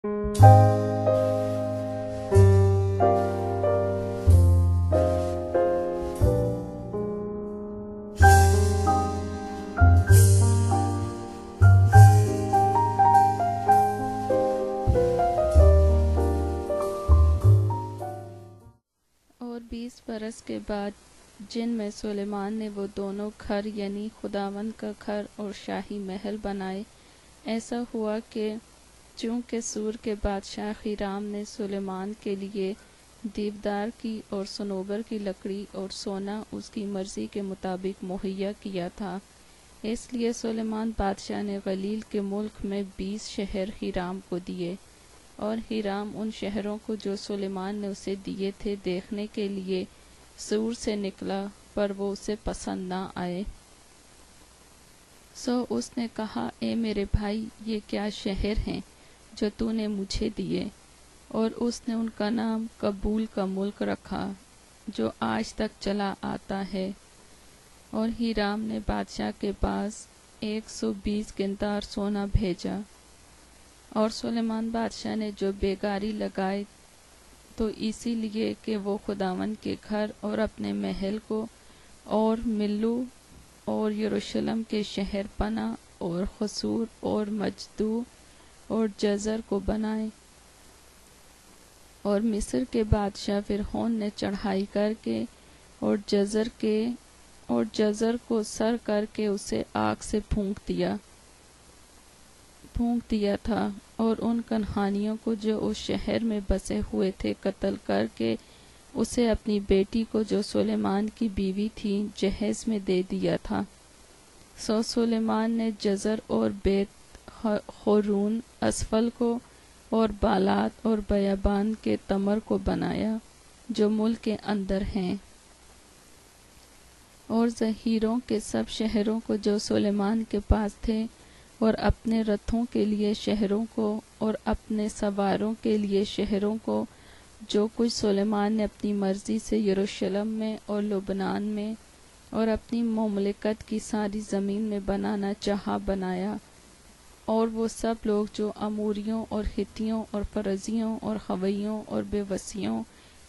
اور 20 برس کے بعد جن میں سلیمان نے وہ دونوں گھر یعنی خداوند کا گھر اور شاہی محل بنائے، ایسا ہوا کہ چونکہ سور کے بادشاہ ہیرام نے سلیمان کے لیے دیودار کی اور صنوبر کی لکڑی اور سونا اس کی مرضی کے مطابق مہیا کیا تھا، اس لیے سلیمان بادشاہ نے گلیل کے ملک میں 20 شہر ہیرام کو دیے، اور ہیرام ان شہروں کو جو سلیمان نے اسے دیے تھے دیکھنے کے لیے سور سے نکلا، پر وہ اسے پسند نہ آئے۔ سو اس نے کہا، اے میرے بھائی، یہ کیا شہر ہیں جو تو نے مجھے دیے؟ اور اس نے ان کا نام کبول کا ملک رکھا، جو آج تک چلا آتا ہے۔ اور ہیرام نے بادشاہ کے پاس 120 قنطار سونا بھیجا، اور سلیمان بادشاہ نے جو بیگاری لگائے تو اسی لیے کہ وہ خداوند کے گھر اور اپنے محل کو اور ملو اور یروشلم کے شہر پنا اور خسور اور مجدو اور جزر کو بنائے۔ اور مصر کے بادشاہ فرعون نے چڑھائی کر کے اور جزر کو سر کر کے اسے آگ سے پھونک دیا تھا، اور ان کنعانیوں کو جو اس شہر میں بسے ہوئے تھے قتل کر کے اسے اپنی بیٹی کو جو سلیمان کی بیوی تھی جہیز میں دے دیا تھا۔ سو سلیمان نے جزر اور بیت خورون اسفل کو اور بالات اور بیابان کے تمر کو بنایا جو ملک کے اندر ہیں، اور ظہیروں کے سب شہروں کو جو سلیمان کے پاس تھے، اور اپنے رتھوں کے لیے شہروں کو اور اپنے سواروں کے لیے شہروں کو، جو کچھ سلیمان نے اپنی مرضی سے یروشلم میں اور لبنان میں اور اپنی مملکت کی ساری زمین میں بنانا چاہا بنایا۔ اور وہ سب لوگ جو اموریوں اور ہتھیوں اور فرزیوں اور خویوں اور بیوسیوں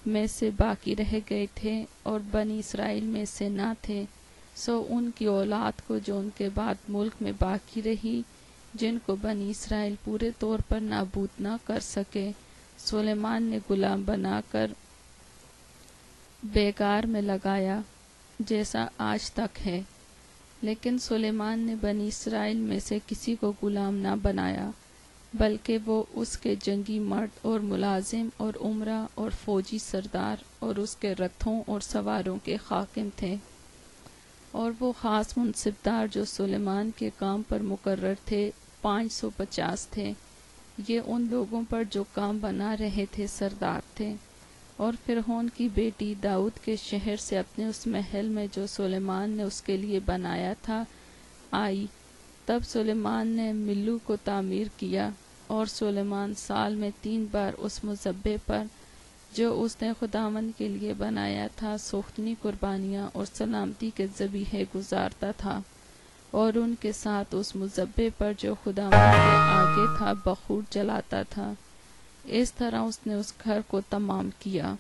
میں سے باقی رہ گئے تھے اور بنی اسرائیل میں سے نہ تھے، سو ان کی اولاد کو جو ان کے بعد ملک میں باقی رہی، جن کو بنی اسرائیل پورے طور پر نابود نہ کر سکے، سلیمان نے غلام بنا کر بیگار میں لگایا، جیسا آج تک ہے۔ لیکن سلیمان نے بنی اسرائیل میں سے کسی کو غلام نہ بنایا، بلکہ وہ اس کے جنگی مرد اور ملازم اور امرا اور فوجی سردار اور اس کے رتھوں اور سواروں کے حاکم تھے۔ اور وہ خاص منصبدار جو سلیمان کے کام پر مقرر تھے 550 تھے، یہ ان لوگوں پر جو کام بنا رہے تھے سردار تھے۔ اور فرعون کی بیٹی داؤد کے شہر سے اپنے اس محل میں جو سلیمان نے اس کے لیے بنایا تھا آئی۔ تب سلیمان نے ملو کو تعمیر کیا، اور سلیمان سال میں 3 بار اس مذبح پر جو اس نے خداوند کے لیے بنایا تھا سوختنی قربانیاں اور سلامتی کے ذبیحے گزارتا تھا، اور ان کے ساتھ اس مذبح پر جو خداوند کے آگے تھا بخور جلاتا تھا۔ اس طرح اس نے اس گھر کو تمام کیا۔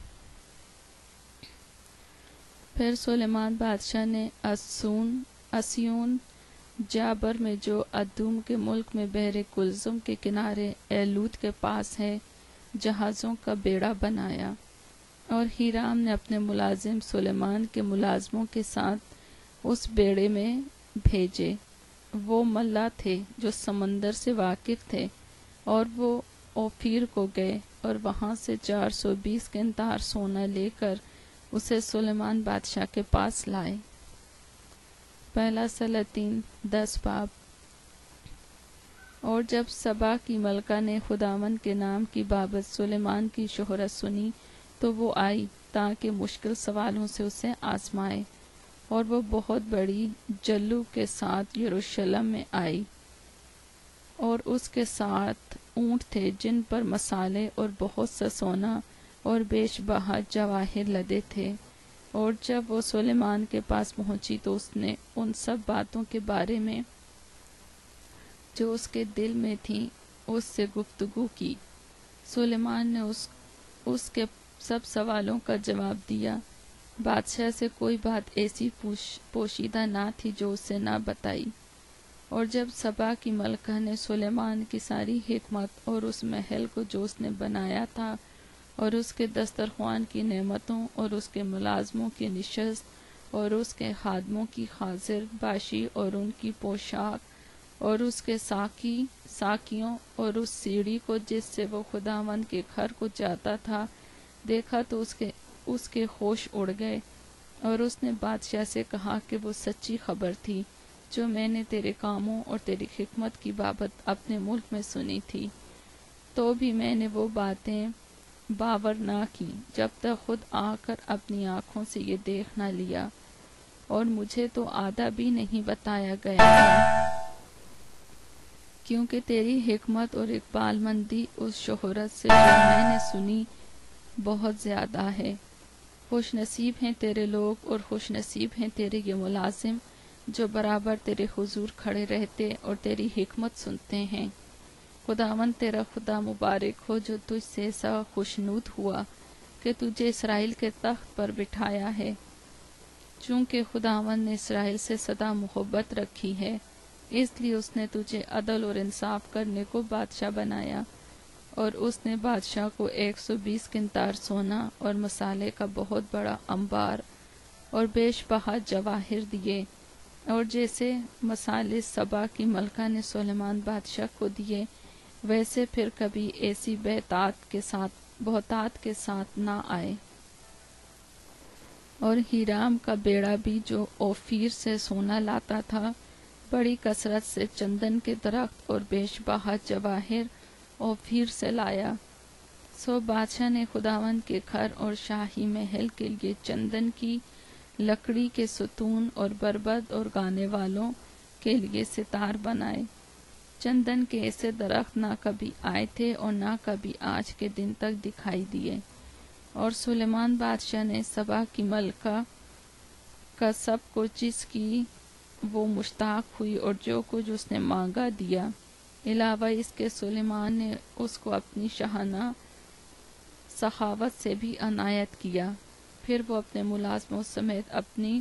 پھر سلیمان بادشاہ نے اسیون جابر میں جو ادوم کے ملک میں بحر کلزم کے کنارے ایلوت کے پاس ہے جہازوں کا بیڑا بنایا، اور ہیرام نے اپنے ملازم سلیمان کے ملازموں کے ساتھ اس بیڑے میں بھیجے۔ وہ ملا تھے جو سمندر سے واقف تھے، اور وہ اوفیر کو گئے اور وہاں سے 420 قنطار سونا لے کر اسے سلیمان بادشاہ کے پاس لائے۔ پہلا سلاطین 10 باب۔ اور جب سبا کی ملکہ نے خداوند کے نام کی بابت سلیمان کی شہرت سنی تو وہ آئی تاکہ مشکل سوالوں سے اسے آزمائے، اور وہ بہت بڑی جلو کے ساتھ یروشلم میں آئی، اور اس کے ساتھ اونٹ تھے جن پر مسالے اور بہت سا سونا اور بیش بہا جواہر لدے تھے۔ اور جب وہ سلیمان کے پاس پہنچی تو اس نے ان سب باتوں کے بارے میں جو اس کے دل میں تھیں اس سے گفتگو کی۔ سلیمان نے اس کے سب سوالوں کا جواب دیا۔ بادشاہ سے کوئی بات ایسی پوشیدہ نہ تھی جو اسے نہ بتائی۔ اور جب سبا کی ملکہ نے سلیمان کی ساری حکمت اور اس محل کو جو اس نے بنایا تھا اور اس کے دسترخوان کی نعمتوں اور اس کے ملازموں کی نشست اور اس کے خادموں کی حاضر باشی اور ان کی پوشاک اور اس کے ساکیوں اور اس سیڑھی کو جس سے وہ خداوند کے گھر کو جاتا تھا دیکھا تو اس کے ہوش اڑ گئے، اور اس نے بادشاہ سے کہا کہ وہ سچی خبر تھی جو میں نے تیرے کاموں اور تیری حکمت کی بابت اپنے ملک میں سنی تھی، تو بھی میں نے وہ باتیں باور نہ کی جب تک خود آ کر اپنی آنکھوں سے یہ دیکھ نہ لیا، اور مجھے تو آدھا بھی نہیں بتایا گیا ہے، کیونکہ تیری حکمت اور اقبال مندی اس شہرت سے جو میں نے سنی بہت زیادہ ہے۔ خوش نصیب ہیں تیرے لوگ اور خوش نصیب ہیں تیرے یہ ملازم جو برابر تیرے حضور کھڑے رہتے اور تیری حکمت سنتے ہیں۔ خداوند تیرا خدا مبارک ہو جو تجھ سے ایسا خوشنود ہوا کہ تجھے اسرائیل کے تخت پر بٹھایا ہے، چونکہ خداوند نے اسرائیل سے سدا محبت رکھی ہے، اس لیے اس نے تجھے عدل اور انصاف کرنے کو بادشاہ بنایا، اور اس نے بادشاہ کو 120 قنطار سونا اور مصالے کا بہت بڑا انبار اور بیش بہا جواہر دیے، اور جیسے مصالے سبا کی ملکہ نے سلیمان بادشاہ کو دیے ویسے پھر کبھی ایسی بہتات کے ساتھ نہ آئے۔ اور ہیرام کا بیڑا بھی جو اوفیر سے سونا لاتا تھا بڑی کثرت سے چندن کے درخت اور بیش بہا جواہر اوفیر سے لایا۔ سو بادشاہ نے خداوند کے گھر اور شاہی محل کے لیے چندن کی لکڑی کے ستون اور بربد اور گانے والوں کے لیے ستار بنائے۔ چندن کے ایسے درخت نہ کبھی آئے تھے اور نہ کبھی آج کے دن تک دکھائی دیے۔ اور سلیمان بادشاہ نے سبا کی ملکہ کا سب کچھ جس کی وہ مشتاق ہوئی اور جو کچھ اس نے مانگا دیا، علاوہ اس کے سلیمان نے اس کو اپنی شاہانہ سخاوت سے بھی عنایت کیا۔ پھر وہ اپنے ملازموں سمیت اپنی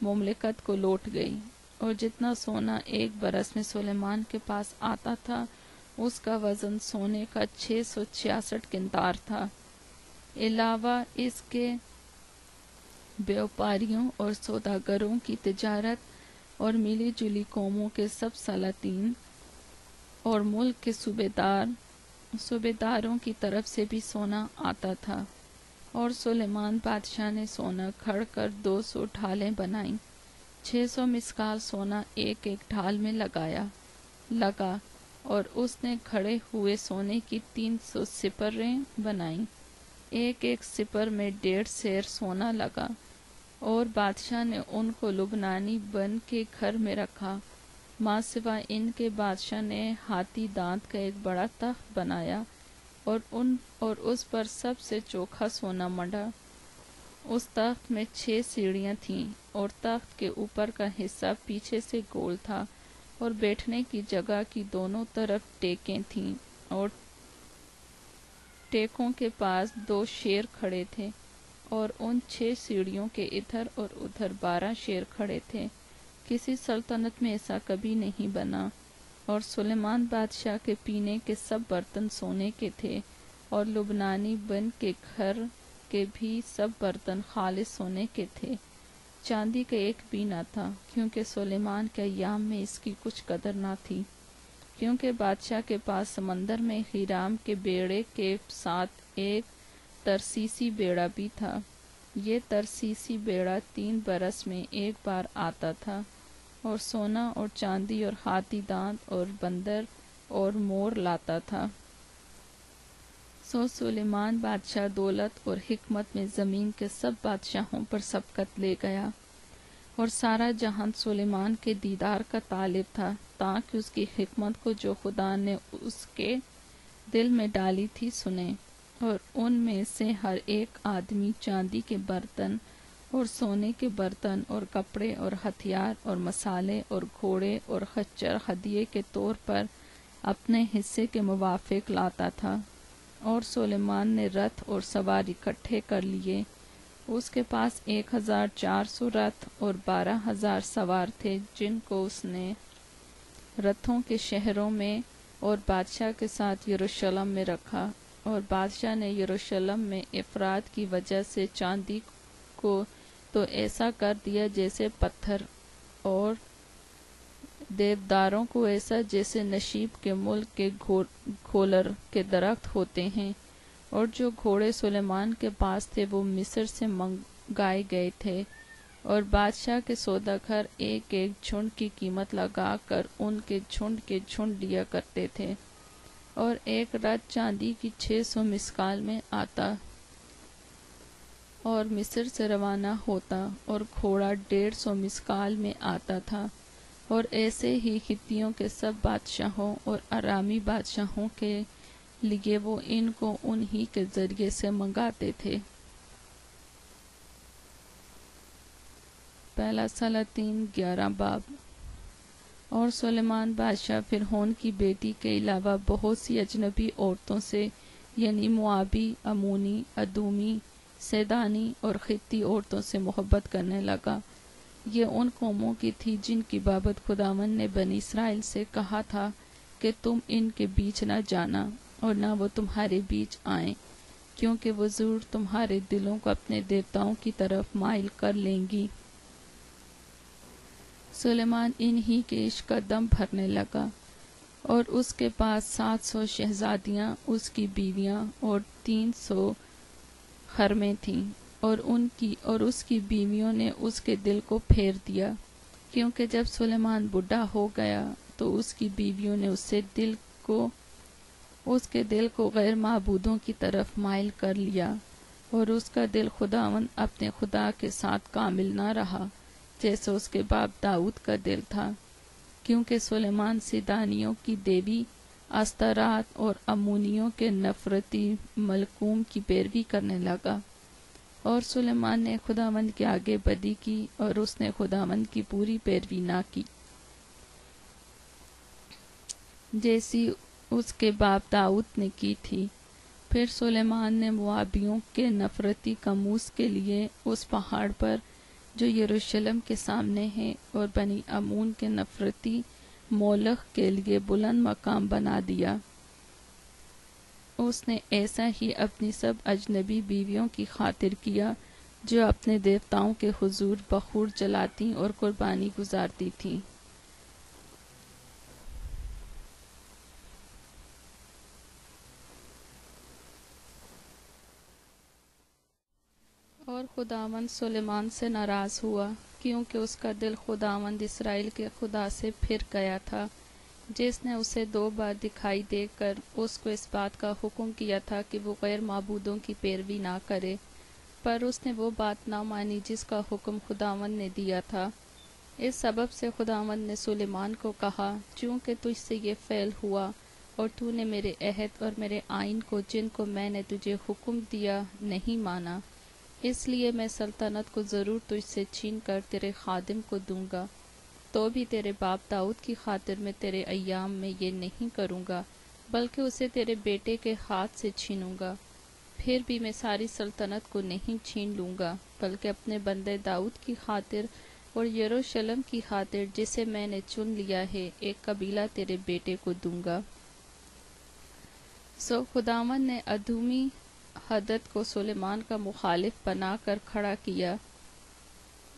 مملکت کو لوٹ گئی، اور جتنا سونا ایک برس میں سلیمان کے پاس آتا تھا اس کا وزن سونے کا 666 قنطار تھا، علاوہ اس کے بیوپاریوں اور سوداگروں کی تجارت اور ملی جلی قوموں کے سب سلاطین اور ملک کے صوبیداروں کی طرف سے بھی سونا آتا تھا۔ اور سلیمان بادشاہ نے سونا کھڑ کر 200 ڈھالیں بنائیں، 600 مسکال سونا ایک ایک ڈھال میں لگا، اور اس نے کھڑے ہوئے سونے کی 300 سپریں بنائیں، ایک ایک سپر میں 1.5 سیر سونا لگا، اور بادشاہ نے ان کو لبنانی بن کے گھر میں رکھا۔ ماں سوائے ان کے بادشاہ نے ہاتھی دانت کا ایک بڑا تخت بنایا اور اس پر سب سے چوکھا سونا منڈا۔ اس تخت میں 6 سیڑھیاں تھیں، اور تخت کے اوپر کا حصہ پیچھے سے گول تھا، اور بیٹھنے کی جگہ کی دونوں طرف ٹیکیں تھیں، اور ٹیکوں کے پاس 2 شیر کھڑے تھے، اور ان 6 سیڑھیوں کے ادھر اور ادھر 12 شیر کھڑے تھے۔ کسی سلطنت میں ایسا کبھی نہیں بنا۔ اور سلیمان بادشاہ کے پینے کے سب برتن سونے کے تھے، اور لبنانی بن کے گھر کے بھی سب برتن خالص سونے کے تھے، چاندی کا ایک بھی نہ تھا، کیونکہ سلیمان کے ایام میں اس کی کچھ قدر نہ تھی، کیونکہ بادشاہ کے پاس سمندر میں ہیرام کے بیڑے کے ساتھ ایک ترسیسی بیڑا بھی تھا۔ یہ ترسیسی بیڑا 3 برس میں ایک بار آتا تھا، اور سونا اور چاندی اور ہاتھی دانت اور بندر اور مور لاتا تھا۔ سو سلیمان بادشاہ دولت اور حکمت میں زمین کے سب بادشاہوں پر سبقت لے گیا، اور سارا جہان سلیمان کے دیدار کا طالب تھا، تاکہ اس کی حکمت کو جو خدا نے اس کے دل میں ڈالی تھی سنے۔ اور ان میں سے ہر ایک آدمی چاندی کے برتن اور سونے کے برتن اور کپڑے اور ہتھیار اور مسالے اور گھوڑے اور خچر ہدیے کے طور پر اپنے حصے کے موافق لاتا تھا۔ اور سلیمان نے رتھ اور سوار اکٹھے کر لیے۔ اس کے پاس 1400 رتھ اور 12,000 سوار تھے، جن کو اس نے رتھوں کے شہروں میں اور بادشاہ کے ساتھ یروشلم میں رکھا۔ اور بادشاہ نے یروشلم میں افراد کی وجہ سے چاندی کو تو ایسا کر دیا جیسے پتھر، اور دیوداروں کو ایسا جیسے نشیب کے ملک کے گھولر کے درخت ہوتے ہیں، اور جو گھوڑے سلیمان کے پاس تھے وہ مصر سے منگائے گئے تھے، اور بادشاہ کے سوداگر ایک ایک جھنڈ کی قیمت لگا کر ان کے جھنڈ لیا کرتے تھے، اور ایک رتھ چاندی کی 600 مسکال میں آتا اور مصر سے روانہ ہوتا، اور گھوڑا 150 مسکال میں آتا تھا۔ اور ایسے ہی ہتھیوں کے سب بادشاہوں اور ارامی بادشاہوں کے لیے وہ ان کو انہی کے ذریعے سے منگاتے تھے۔ پہلا سلاطین 11 باب۔ اور سلیمان بادشاہ فرعون کی بیٹی کے علاوہ بہت سی اجنبی عورتوں سے، یعنی موابی، امونی، ادومی، سیدانی اور ختی عورتوں سے محبت کرنے لگا۔ یہ ان قوموں کی تھی جن کی بابت خداوند نے بنی اسرائیل سے کہا تھا کہ تم ان کے بیچ نہ جانا اور نہ وہ تمہارے بیچ آئیں، کیونکہ وہ ضرور تمہارے دلوں کو اپنے دیوتاؤں کی طرف مائل کر لیں گی۔ سلیمان انہی کے عشق کا دم بھرنے لگا، اور اس کے پاس 700 شہزادیاں اس کی بیویاں اور 300 خرمیں تھیں، اور اس کی بیویوں نے اس کے دل کو پھیر دیا، کیونکہ جب سلیمان بوڑھا ہو گیا تو اس کی بیویوں نے اس کے دل کو غیر معبودوں کی طرف مائل کر لیا، اور اس کا دل خداوند اپنے خدا کے ساتھ کامل نہ رہا، جیسے اس کے باپ داؤد کا دل تھا، کیونکہ سلیمان سیدانیوں کی دیوی استارات اور امونیوں کے نفرتی ملکوم کی پیروی کرنے لگا۔ اور سلیمان نے خداوند کے آگے بدی کی، اور اس نے خداوند کی پوری پیروی نہ کی، جیسی اس کے باپ داؤد نے کی تھی۔ پھر سلیمان نے موابیوں کے نفرتی کموس کے لیے اس پہاڑ پر جو یروشلم کے سامنے ہے، اور بنی امون کے نفرتی مولخ کے لیے بلند مقام بنا دیا۔ اس نے ایسا ہی اپنی سب اجنبی بیویوں کی خاطر کیا جو اپنے دیوتاؤں کے حضور بخور جلاتی اور قربانی گزارتی تھیں۔ اور خداوند سلیمان سے ناراض ہوا، کیونکہ اس کا دل خداوند اسرائیل کے خدا سے پھر گیا تھا، جس نے اسے 2 بار دکھائی دے کر اس کو اس بات کا حکم کیا تھا کہ وہ غیر معبودوں کی پیروی نہ کرے، پر اس نے وہ بات نہ مانی جس کا حکم خداوند نے دیا تھا۔ اس سبب سے خداوند نے سلیمان کو کہا، چونکہ تجھ سے یہ فعل ہوا اور تو نے میرے عہد اور میرے آئین کو جن کو میں نے تجھے حکم دیا نہیں مانا، اس لیے میں سلطنت کو ضرور تجھ سے چھین کر تیرے خادم کو دوں گا، تو بھی تیرے باپ داؤد کی خاطر میں تیرے ایام میں یہ نہیں کروں گا، بلکہ اسے تیرے بیٹے کے ہاتھ سے چھینوں گا۔ پھر بھی میں ساری سلطنت کو نہیں چھین لوں گا، بلکہ اپنے بندے داؤد کی خاطر اور یروشلم کی خاطر جسے میں نے چن لیا ہے، ایک قبیلہ تیرے بیٹے کو دوں گا۔ سو خداوند نے ادومی ہدد کو سلیمان کا مخالف بنا کر کھڑا کیا۔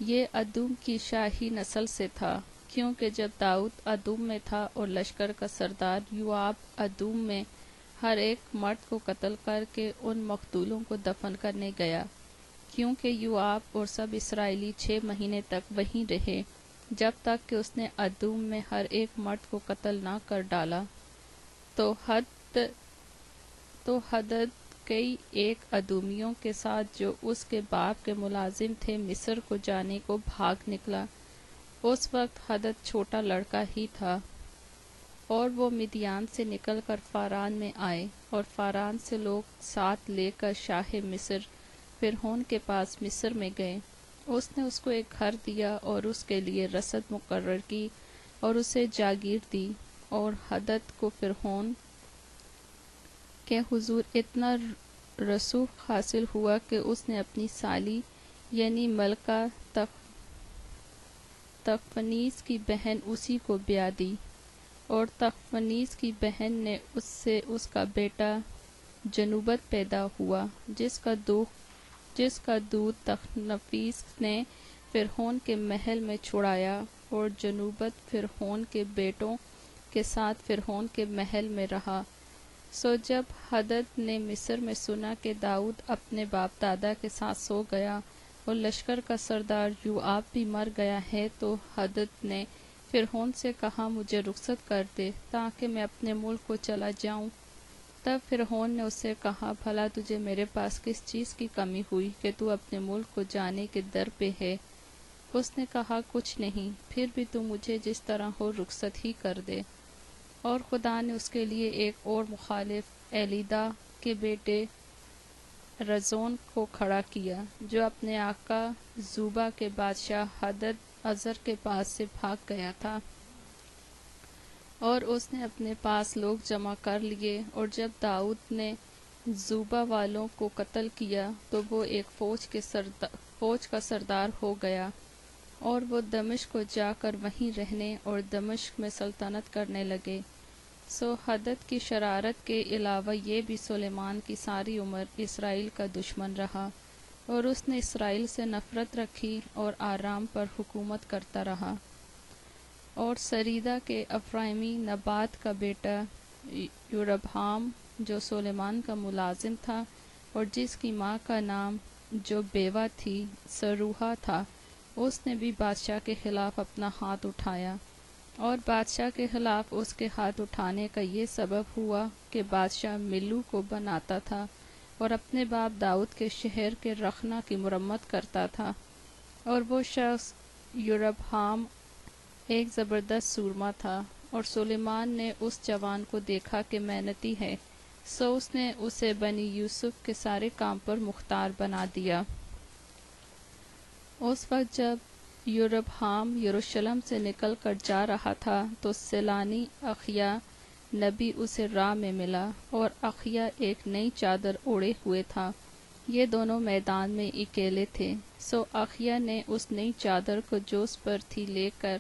یہ ادوم کی شاہی نسل سے تھا، کیونکہ جب داؤد ادوم میں تھا اور لشکر کا سردار یوآب ادوم میں ہر ایک مرد کو قتل کر کے ان مقتولوں کو دفن کرنے گیا، کیونکہ یوآب اور سب اسرائیلی 6 مہینے تک وہیں رہے، جب تک کہ اس نے ادوم میں ہر ایک مرد کو قتل نہ کر ڈالا۔ تو ہدد کئی ایک ادومیوں کے ساتھ جو اس کے باپ کے ملازم تھے مصر کو جانے کو بھاگ نکلا۔ اس وقت ہدد چھوٹا لڑکا ہی تھا، اور وہ مدیان سے نکل کر فاران میں آئے، اور فاران سے لوگ ساتھ لے کر شاہ مصر فرعون کے پاس مصر میں گئے۔ اس نے اس کو ایک گھر دیا اور اس کے لیے رسد مقرر کی اور اسے جاگیر دی، اور ہدد کو فرعون کہ حضور اتنا رسوخ حاصل ہوا کہ اس نے اپنی سالی یعنی ملکہ تخفنیس کی بہن اسی کو بیاہ دی، اور تخفنیس کی بہن نے اس سے اس کا بیٹا جنوبت پیدا ہوا، جس کا دودھ تخنفیس نے فرعون کے محل میں چھڑایا، اور جنوبت فرعون کے بیٹوں کے ساتھ فرعون کے محل میں رہا۔ سو جب حدد نے مصر میں سنا کہ داؤد اپنے باپ دادا کے ساتھ سو گیا اور لشکر کا سردار یوآب بھی مر گیا ہے، تو حدد نے فرعون سے کہا مجھے رخصت کر دے تاکہ میں اپنے ملک کو چلا جاؤں۔ تب فرعون نے اس سے کہا بھلا تجھے میرے پاس کس چیز کی کمی ہوئی کہ تو اپنے ملک کو جانے کے در پہ ہے؟ اس نے کہا کچھ نہیں، پھر بھی تو مجھے جس طرح ہو رخصت ہی کر دے۔ اور خدا نے اس کے لیے ایک اور مخالف ایلیدا کے بیٹے رزون کو کھڑا کیا، جو اپنے آقا زوبا کے بادشاہ حدد ازر کے پاس سے بھاگ گیا تھا، اور اس نے اپنے پاس لوگ جمع کر لیے۔ اور جب داؤد نے زوبا والوں کو قتل کیا تو وہ ایک فوج کا سردار ہو گیا، اور وہ دمشق کو جا کر وہیں رہنے اور دمشق میں سلطنت کرنے لگے۔ سو حدد کی شرارت کے علاوہ یہ بھی سلیمان کی ساری عمر اسرائیل کا دشمن رہا، اور اس نے اسرائیل سے نفرت رکھی اور آرام پر حکومت کرتا رہا۔ اور سریدہ کے افرائیمی نبات کا بیٹا یربعام جو سلیمان کا ملازم تھا، اور جس کی ماں کا نام جو بیوہ تھی سروحا تھا، اس نے بھی بادشاہ کے خلاف اپنا ہاتھ اٹھایا۔ اور بادشاہ کے خلاف اس کے ہاتھ اٹھانے کا یہ سبب ہوا کہ بادشاہ ملو کو بناتا تھا اور اپنے باپ داؤد کے شہر کے رخنہ کی مرمت کرتا تھا، اور وہ شخص یربعام ایک زبردست سورما تھا، اور سلیمان نے اس جوان کو دیکھا کہ محنتی ہے، سو اس نے اسے بنی یوسف کے سارے کام پر مختار بنا دیا۔ اس وقت جب یربعام یروشلم سے نکل کر جا رہا تھا تو سیلانی اخیا نبی اسے راہ میں ملا، اور اخیا ایک نئی چادر اوڑھے ہوئے تھا۔ یہ دونوں میدان میں اکیلے تھے۔ سو اخیا نے اس نئی چادر کو جو اس پر تھی لے کر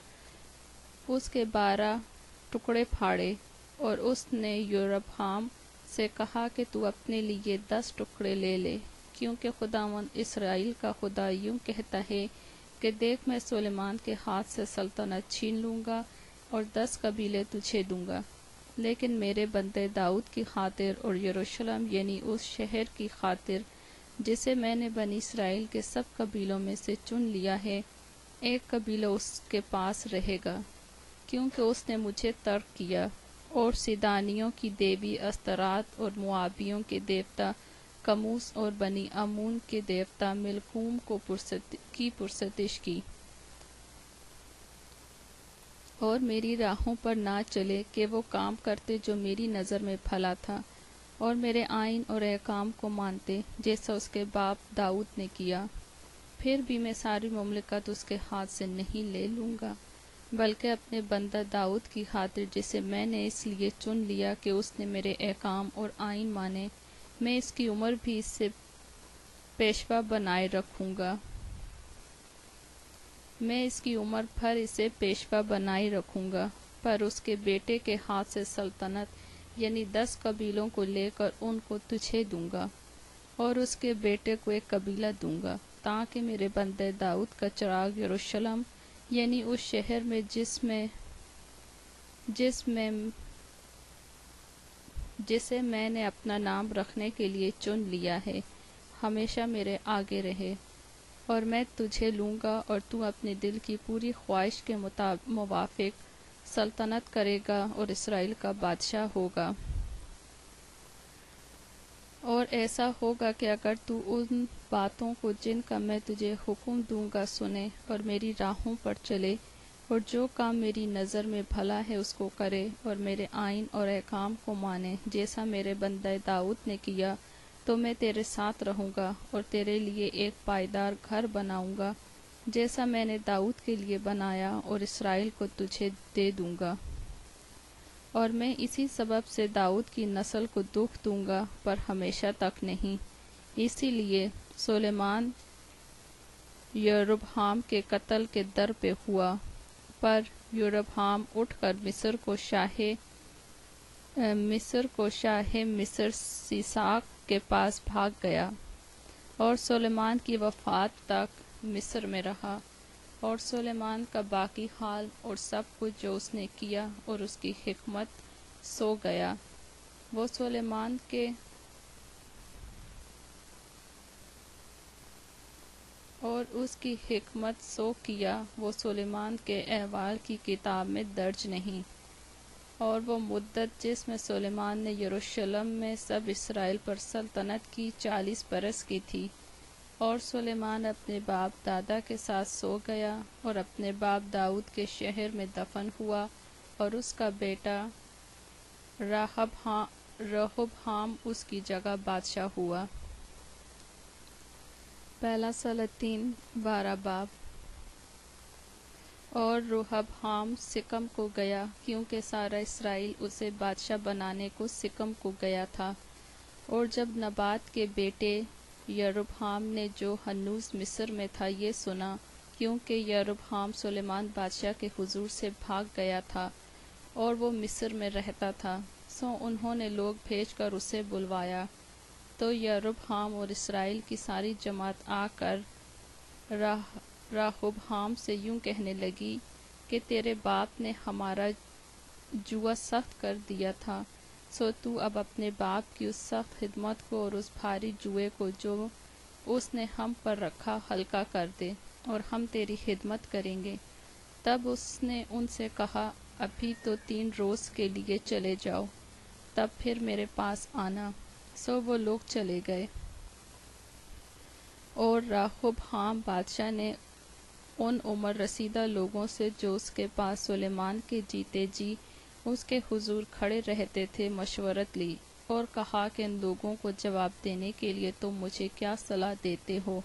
اس کے 12 ٹکڑے پھاڑے، اور اس نے یربعام سے کہا کہ تو اپنے لیے 10 ٹکڑے لے لے، کیونکہ خداوند اسرائیل کا خدا یوں کہتا ہے کہ دیکھ میں سلیمان کے ہاتھ سے سلطنت چھین لوں گا اور 10 قبیلے تجھے دوں گا، لیکن میرے بندے داؤد کی خاطر اور یروشلم یعنی اس شہر کی خاطر جسے میں نے بنی اسرائیل کے سب قبیلوں میں سے چن لیا ہے، ایک قبیلہ اس کے پاس رہے گا، کیونکہ اس نے مجھے ترک کیا، اور سیدانیوں کی دیوی استرات اور موابیوں کے دیوتا کموس اور بنی امون کے دیوتا ملکوم کی پرستش کی، اور میری راہوں پر نہ چلے کہ وہ کام کرتے جو میری نظر میں بھلا تھا، اور میرے آئین اور احکام کو مانتے جیسا اس کے باپ داؤد نے کیا۔ پھر بھی میں ساری مملکت اس کے ہاتھ سے نہیں لے لوں گا، بلکہ اپنے بندہ داؤد کی خاطر جسے میں نے اس لیے چن لیا کہ اس نے میرے احکام اور آئین مانے، میں اس کی عمر بھی اس سے پیشوا بنائے رکھوں گا۔ میں اس کی عمر بھر اسے پیشوا بنائے رکھوں گا، پر اس کے بیٹے کے ہاتھ سے سلطنت یعنی 10 قبیلوں کو لے کر ان کو تجھے دوں گا، اور اس کے بیٹے کو ایک قبیلہ دوں گا، تاکہ میرے بندے داؤد کا چراغ یروشلم یعنی اس شہر میں جسے میں نے اپنا نام رکھنے کے لیے چن لیا ہے، ہمیشہ میرے آگے رہے، اور میں تجھے لوں گا اور تو اپنے دل کی پوری خواہش کے موافق سلطنت کرے گا اور اسرائیل کا بادشاہ ہوگا۔ اور ایسا ہوگا کہ اگر تو ان باتوں کو جن کا میں تجھے حکم دوں گا سنے اور میری راہوں پر چلے، اور جو کام میری نظر میں بھلا ہے اس کو کرے، اور میرے آئین اور احکام کو مانے جیسا میرے بندہ داؤد نے کیا، تو میں تیرے ساتھ رہوں گا اور تیرے لیے ایک پائیدار گھر بناؤں گا جیسا میں نے داؤد کے لیے بنایا، اور اسرائیل کو تجھے دے دوں گا۔ اور میں اسی سبب سے داؤد کی نسل کو دکھ دوں گا، پر ہمیشہ تک نہیں۔ اسی لیے سلیمان یربعام کے قتل کے در پہ ہوا، پر یربعام اٹھ کر مصر کو شاہ مصر سیساک کے پاس بھاگ گیا، اور سلیمان کی وفات تک مصر میں رہا۔ اور سلیمان کا باقی حال اور سب کچھ جو اس نے کیا اور اس کی حکمت سو گیا، وہ سلیمان کے احوال کی کتاب میں درج نہیں۔ اور وہ مدت جس میں سلیمان نے یروشلم میں سب اسرائیل پر سلطنت کی 40 برس کی تھی۔ اور سلیمان اپنے باپ دادا کے ساتھ سو گیا اور اپنے باپ داؤد کے شہر میں دفن ہوا، اور اس کا بیٹا رہبعام اس کی جگہ بادشاہ ہوا۔ پہلا سلاطین 12 باب۔ اور رہبعام سکم کو گیا، کیونکہ سارا اسرائیل اسے بادشاہ بنانے کو سکم کو گیا تھا۔ اور جب نبات کے بیٹے یربعام نے جو ہنوز مصر میں تھا یہ سنا، کیونکہ یربعام سلیمان بادشاہ کے حضور سے بھاگ گیا تھا اور وہ مصر میں رہتا تھا، سو انہوں نے لوگ بھیج کر اسے بلوایا۔ تو یربعام اور اسرائیل کی ساری جماعت آ کر رہبعام سے یوں کہنے لگی کہ تیرے باپ نے ہمارا جوا سخت کر دیا تھا، سو تو اب اپنے باپ کی اس سخت خدمت کو اور اس بھاری جوئے کو جو اس نے ہم پر رکھا ہلکا کر دے، اور ہم تیری خدمت کریں گے۔ تب اس نے ان سے کہا، ابھی تو 3 روز کے لیے چلے جاؤ، تب پھر میرے پاس آنا۔ سو وہ لوگ چلے گئے۔ اور رہبعام بادشاہ نے ان عمر رسیدہ لوگوں سے جو اس کے پاس سلیمان کے جیتے جی اس کے حضور کھڑے رہتے تھے مشورت لی، اور کہا کہ ان لوگوں کو جواب دینے کے لیے تم مجھے کیا صلاح دیتے ہو؟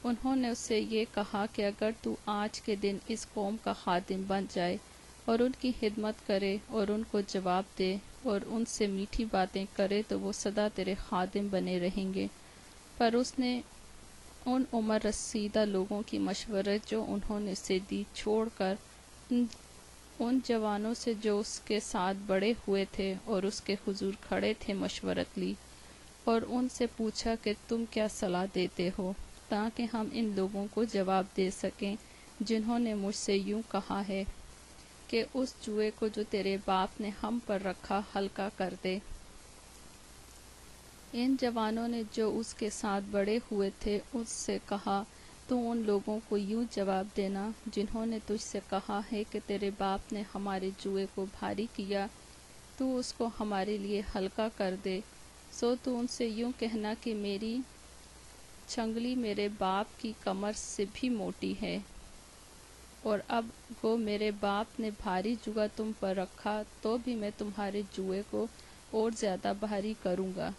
انہوں نے اس سے یہ کہا کہ اگر تو آج کے دن اس قوم کا خادم بن جائے اور ان کی خدمت کرے اور ان کو جواب دے اور ان سے میٹھی باتیں کرے تو وہ سدا تیرے خادم بنے رہیں گے۔ پر اس نے ان عمر رسیدہ لوگوں کی مشورت جو انہوں نے اسے دی چھوڑ کر ان جوانوں سے جو اس کے ساتھ بڑے ہوئے تھے اور اس کے حضور کھڑے تھے مشورت لی، اور ان سے پوچھا کہ تم کیا صلاح دیتے ہو، تاکہ ہم ان لوگوں کو جواب دے سکیں جنہوں نے مجھ سے یوں کہا ہے کہ اس جوئے کو جو تیرے باپ نے ہم پر رکھا ہلکا کر دے۔ ان جوانوں نے جو اس کے ساتھ بڑے ہوئے تھے اس سے کہا، تو ان لوگوں کو یوں جواب دینا جنہوں نے تجھ سے کہا ہے کہ تیرے باپ نے ہمارے جوئے کو بھاری کیا، تو اس کو ہمارے لیے ہلکا کر دے۔ سو تو ان سے یوں کہنا کہ میری چھنگلی میرے باپ کی کمر سے بھی موٹی ہے، اور اب گو میرے باپ نے بھاری جوا تم پر رکھا تو بھی میں تمہارے جوئے کو اور زیادہ بھاری کروں گا۔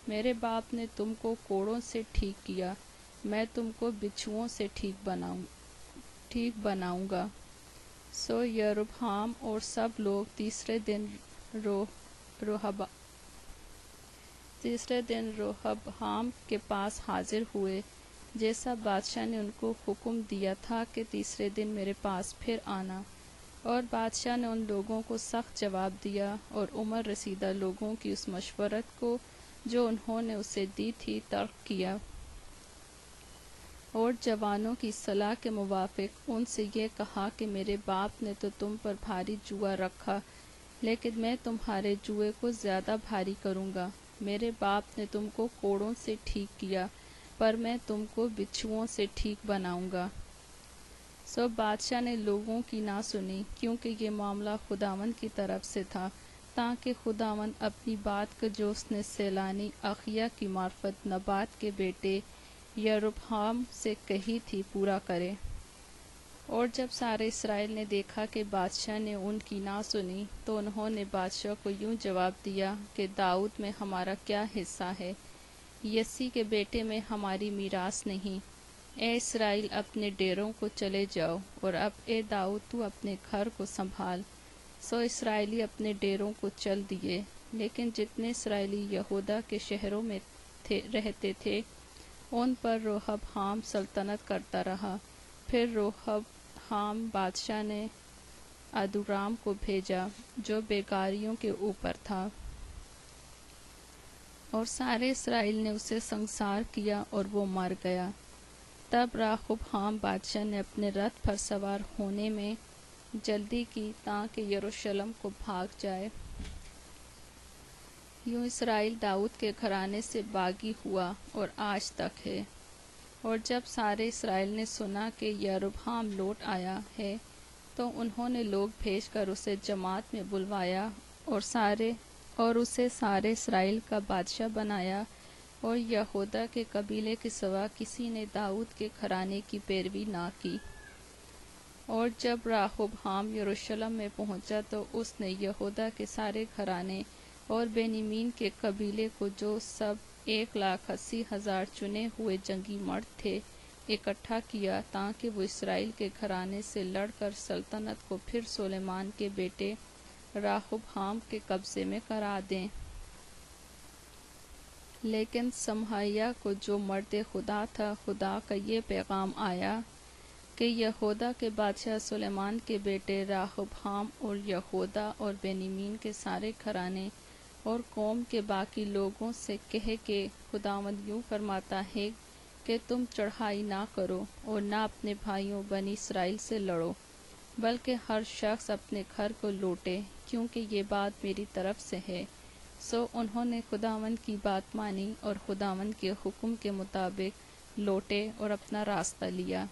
میرے باپ نے تم کو کوڑوں سے ٹھیک کیا، میں تم کو بچھوؤں سے ٹھیک بناؤں گا۔ سو یربعام اور سب لوگ تیسرے دن رہبعام کے پاس حاضر ہوئے، جیسا بادشاہ نے ان کو حکم دیا تھا کہ تیسرے دن میرے پاس پھر آنا۔ اور بادشاہ نے ان لوگوں کو سخت جواب دیا اور عمر رسیدہ لوگوں کی اس مشورت کو جو انہوں نے اسے دی تھی ترک کیا، اور جوانوں کی صلاح کے موافق ان سے یہ کہا کہ میرے باپ نے تو تم پر بھاری جوا رکھا، لیکن میں تمہارے جوئے کو زیادہ بھاری کروں گا۔ میرے باپ نے تم کو کوڑوں سے ٹھیک کیا، پر میں تم کو بچھوؤں سے ٹھیک بناؤں گا۔ سو بادشاہ نے لوگوں کی نہ سنی، کیونکہ یہ معاملہ خداوند کی طرف سے تھا، تاکہ خداوند اپنی بات کو جو اس نے سیلانی اخیا کی معرفت نبات کے بیٹے یربعام سے کہی تھی پورا کرے۔ اور جب سارے اسرائیل نے دیکھا کہ بادشاہ نے ان کی نہ سنی، تو انہوں نے بادشاہ کو یوں جواب دیا کہ داؤد میں ہمارا کیا حصہ ہے، یسی کے بیٹے میں ہماری میراث نہیں۔ اے اسرائیل اپنے ڈیروں کو چلے جاؤ، اور اب اے داؤد تو اپنے گھر کو سنبھال۔ سو اسرائیلی اپنے ڈیروں کو چل دیے، لیکن جتنے اسرائیلی یہودا کے شہروں میں رہتے تھے ان پر رہبعام سلطنت کرتا رہا۔ پھر رہبعام بادشاہ نے ادورام کو بھیجا جو بیگاریوں کے اوپر تھا، اور سارے اسرائیل نے اسے سنسار کیا اور وہ مر گیا۔ تب رہبعام بادشاہ نے اپنے رتھ پر سوار ہونے میں جلدی کی تاکہ یروشلم کو بھاگ جائے۔ یوں اسرائیل داؤد کے گھرانے سے باغی ہوا اور آج تک ہے۔ اور جب سارے اسرائیل نے سنا کہ یروبعام لوٹ آیا ہے تو انہوں نے لوگ بھیج کر اسے جماعت میں بلوایا اور اسے سارے اسرائیل کا بادشاہ بنایا، اور یہودا کے قبیلے کے سوا کسی نے داؤد کے گھرانے کی پیروی نہ کی۔ اور جب رہبعام یروشلم میں پہنچا تو اس نے یہودا کے سارے گھرانے اور بنیامین کے قبیلے کو، جو سب 180,000 چنے ہوئے جنگی مرد تھے، اکٹھا کیا تاکہ وہ اسرائیل کے گھرانے سے لڑ کر سلطنت کو پھر سلیمان کے بیٹے رہبعام کے قبضے میں کرا دیں۔ لیکن سمعیہ کو، جو مرد خدا تھا، خدا کا یہ پیغام آیا کہ یہودا کے بادشاہ سلیمان کے بیٹے رہبعام اور یہودا اور بنیامین کے سارے گھرانے اور قوم کے باقی لوگوں سے کہے کہ خداوند یوں فرماتا ہے کہ تم چڑھائی نہ کرو اور نہ اپنے بھائیوں بنی اسرائیل سے لڑو، بلکہ ہر شخص اپنے گھر کو لوٹے، کیونکہ یہ بات میری طرف سے ہے۔ سو انہوں نے خداوند کی بات مانی اور خداوند کے حکم کے مطابق لوٹے اور اپنا راستہ لیا۔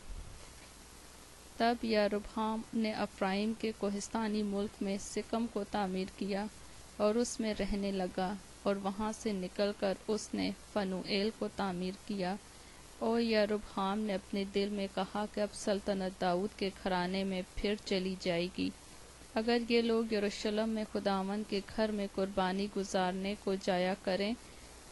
تب یروبعام نے افرائیم کے کوہستانی ملک میں سکم کو تعمیر کیا اور اس میں رہنے لگا، اور وہاں سے نکل کر اس نے فنوئیل کو تعمیر کیا۔ اور یروبعام نے اپنے دل میں کہا کہ اب سلطنت داؤد کے گھرانے میں پھر چلی جائے گی۔ اگر یہ لوگ یروشلم میں خداوند کے گھر میں قربانی گزارنے کو جایا کریں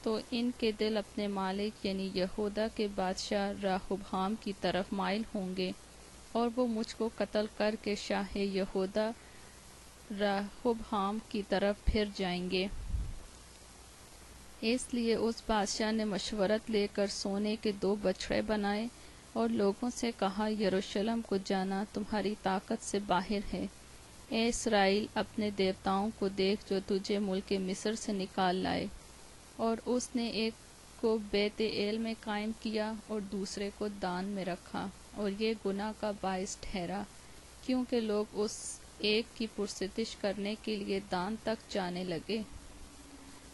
تو ان کے دل اپنے مالک یعنی یہودا کے بادشاہ رہبعام کی طرف مائل ہوں گے، اور وہ مجھ کو قتل کر کے شاہ یہودا رہبعام کی طرف پھر جائیں گے۔ اس لیے اس بادشاہ نے مشورت لے کر سونے کے 2 بچھڑے بنائے اور لوگوں سے کہا، یروشلم کو جانا تمہاری طاقت سے باہر ہے۔ اے اسرائیل، اپنے دیوتاؤں کو دیکھ جو تجھے ملک مصر سے نکال لائے۔ اور اس نے ایک کو بیت ایل میں قائم کیا اور دوسرے کو دان میں رکھا، اور یہ گناہ کا باعث ٹھہرا، کیونکہ لوگ اس ایک کی پرستش کرنے کے لیے دان تک جانے لگے۔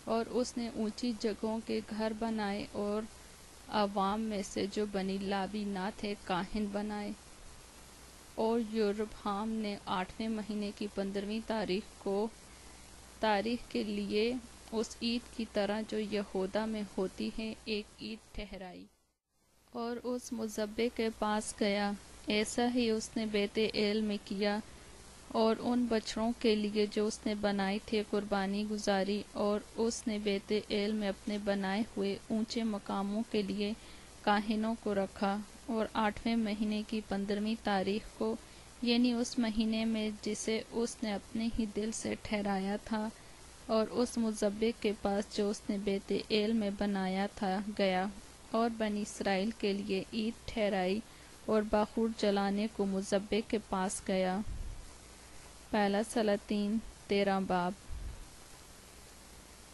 اور اس نے اونچی جگہوں کے گھر بنائے اور عوام میں سے جو بنی لاوی نہ تھے کاہن بنائے۔ اور یروبعام نے 8ویں مہینے کی 15ویں تاریخ کے لیے اس عید کی طرح جو یہودا میں ہوتی ہے ایک عید ٹھہرائی، اور اس مذبح کے پاس گیا۔ ایسا ہی اس نے بیت ایل میں کیا، اور ان بچڑوں کے لیے جو اس نے بنائے تھے قربانی گزاری، اور اس نے بیت ایل میں اپنے بنائے ہوئے اونچے مقاموں کے لیے کاہنوں کو رکھا۔ اور 8ویں مہینے کی 15ویں تاریخ کو، یعنی اس مہینے میں جسے اس نے اپنے ہی دل سے ٹھہرایا تھا، اور اس مذبح کے پاس جو اس نے بیت ایل میں بنایا تھا گیا، اور بنی اسرائیل کے لیے عید ٹھہرائی اور بخور جلانے کو مذبح کے پاس گیا۔ پہلا سلاطین 13 باب۔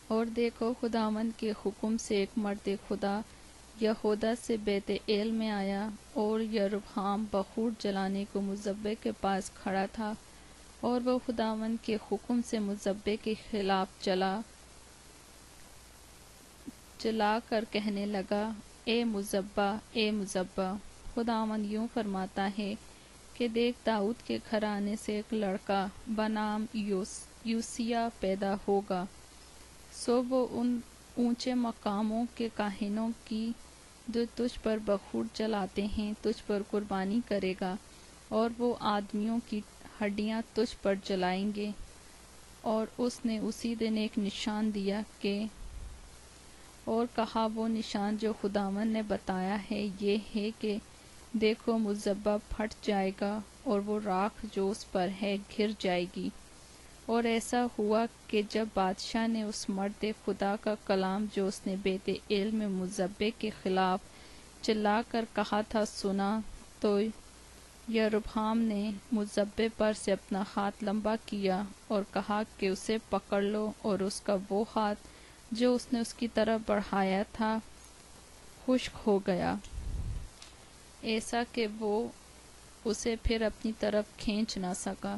اور دیکھو، خداوند کے حکم سے ایک مرد خدا یہودا سے بیت ایل میں آیا، اور یروبعام بخور جلانے کو مذبح کے پاس کھڑا تھا، اور وہ خداوند کے حکم سے مذبح کے خلاف چلا کر کہنے لگا، اے مذبح، خداوند یوں فرماتا ہے کہ دیکھ، داؤد کے گھرانے سے ایک لڑکا بنام یوسیہ پیدا ہوگا، سو وہ ان اونچے مقاموں کے کاہنوں کی جو تجھ پر بخور جلاتے ہیں تجھ پر قربانی کرے گا، اور وہ آدمیوں کی ہڈیاں تجھ پر جلائیں گے۔ اور اس نے اسی دن ایک نشان دیا اور کہا، وہ نشان جو خداوند نے بتایا ہے یہ ہے کہ دیکھو، مذبح پھٹ جائے گا اور وہ راکھ جو اس پر ہے گر جائے گی، اور ایسا ہوا کہ جب بادشاہ نے اس مرد خدا کا کلام جو اس نے بیت ایل میں مذبح کے خلاف چلا کر کہا تھا سنا، تو یروبعام نے مذبح پر سے اپنا ہاتھ لمبا کیا اور کہا کہ اسے پکڑ لو، اور اس کا وہ ہاتھ جو اس نے اس کی طرف بڑھایا تھا خشک ہو گیا، ایسا کہ وہ اسے پھر اپنی طرف کھینچ نہ سکا،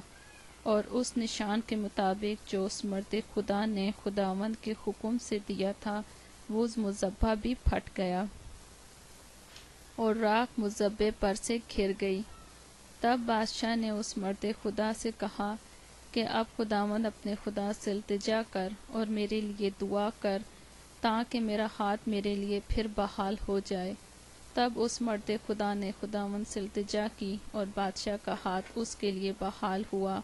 اور اس نشان کے مطابق جو اس مرد خدا نے خداوند کے حکم سے دیا تھا وہ مذبح بھی پھٹ گیا اور راکھ مذبح پر سے گر گئی۔ تب بادشاہ نے اس مرد خدا سے کہا کہ اب خداوند اپنے خدا سے التجا کر اور میرے لیے دعا کر تاکہ میرا ہاتھ میرے لیے پھر بحال ہو جائے۔ تب اس مرد خدا نے خداوند سے التجا کی اور بادشاہ کا ہاتھ اس کے لیے بحال ہوا،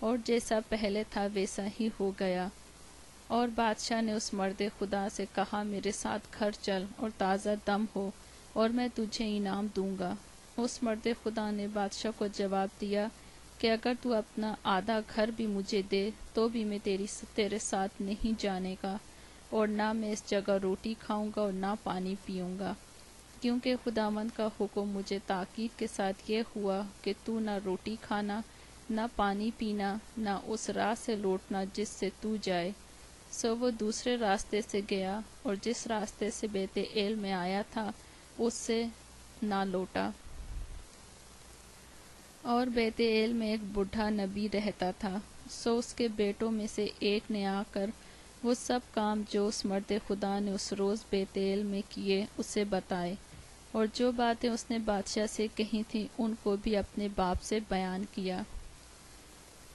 اور جیسا پہلے تھا ویسا ہی ہو گیا۔ اور بادشاہ نے اس مرد خدا سے کہا میرے ساتھ گھر چل اور تازہ دم ہو اور میں تجھے انعام دوں گا۔ اس مرد خدا نے بادشاہ کو جواب دیا کہ اگر تو اپنا آدھا گھر بھی مجھے دے تو بھی میں تیرے ساتھ نہیں جانے گا، اور نہ میں اس جگہ روٹی کھاؤں گا اور نہ پانی پیوں گا، کیونکہ خداوند کا حکم مجھے تاکید کے ساتھ یہ ہوا کہ تو نہ روٹی کھانا، نہ پانی پینا، نہ اس راہ سے لوٹنا جس سے تو جائے۔ سو وہ دوسرے راستے سے گیا اور جس راستے سے بیت ایل میں آیا تھا اس سے نہ لوٹا۔ اور بیت ایل میں ایک بوڑھا نبی رہتا تھا، سو اس کے بیٹوں میں سے ایک نے آ کر وہ سب کام جو اس مرد خدا نے اس روز بیت ایل میں کیے اسے بتائے، اور جو باتیں اس نے بادشاہ سے کہی تھیں ان کو بھی اپنے باپ سے بیان کیا۔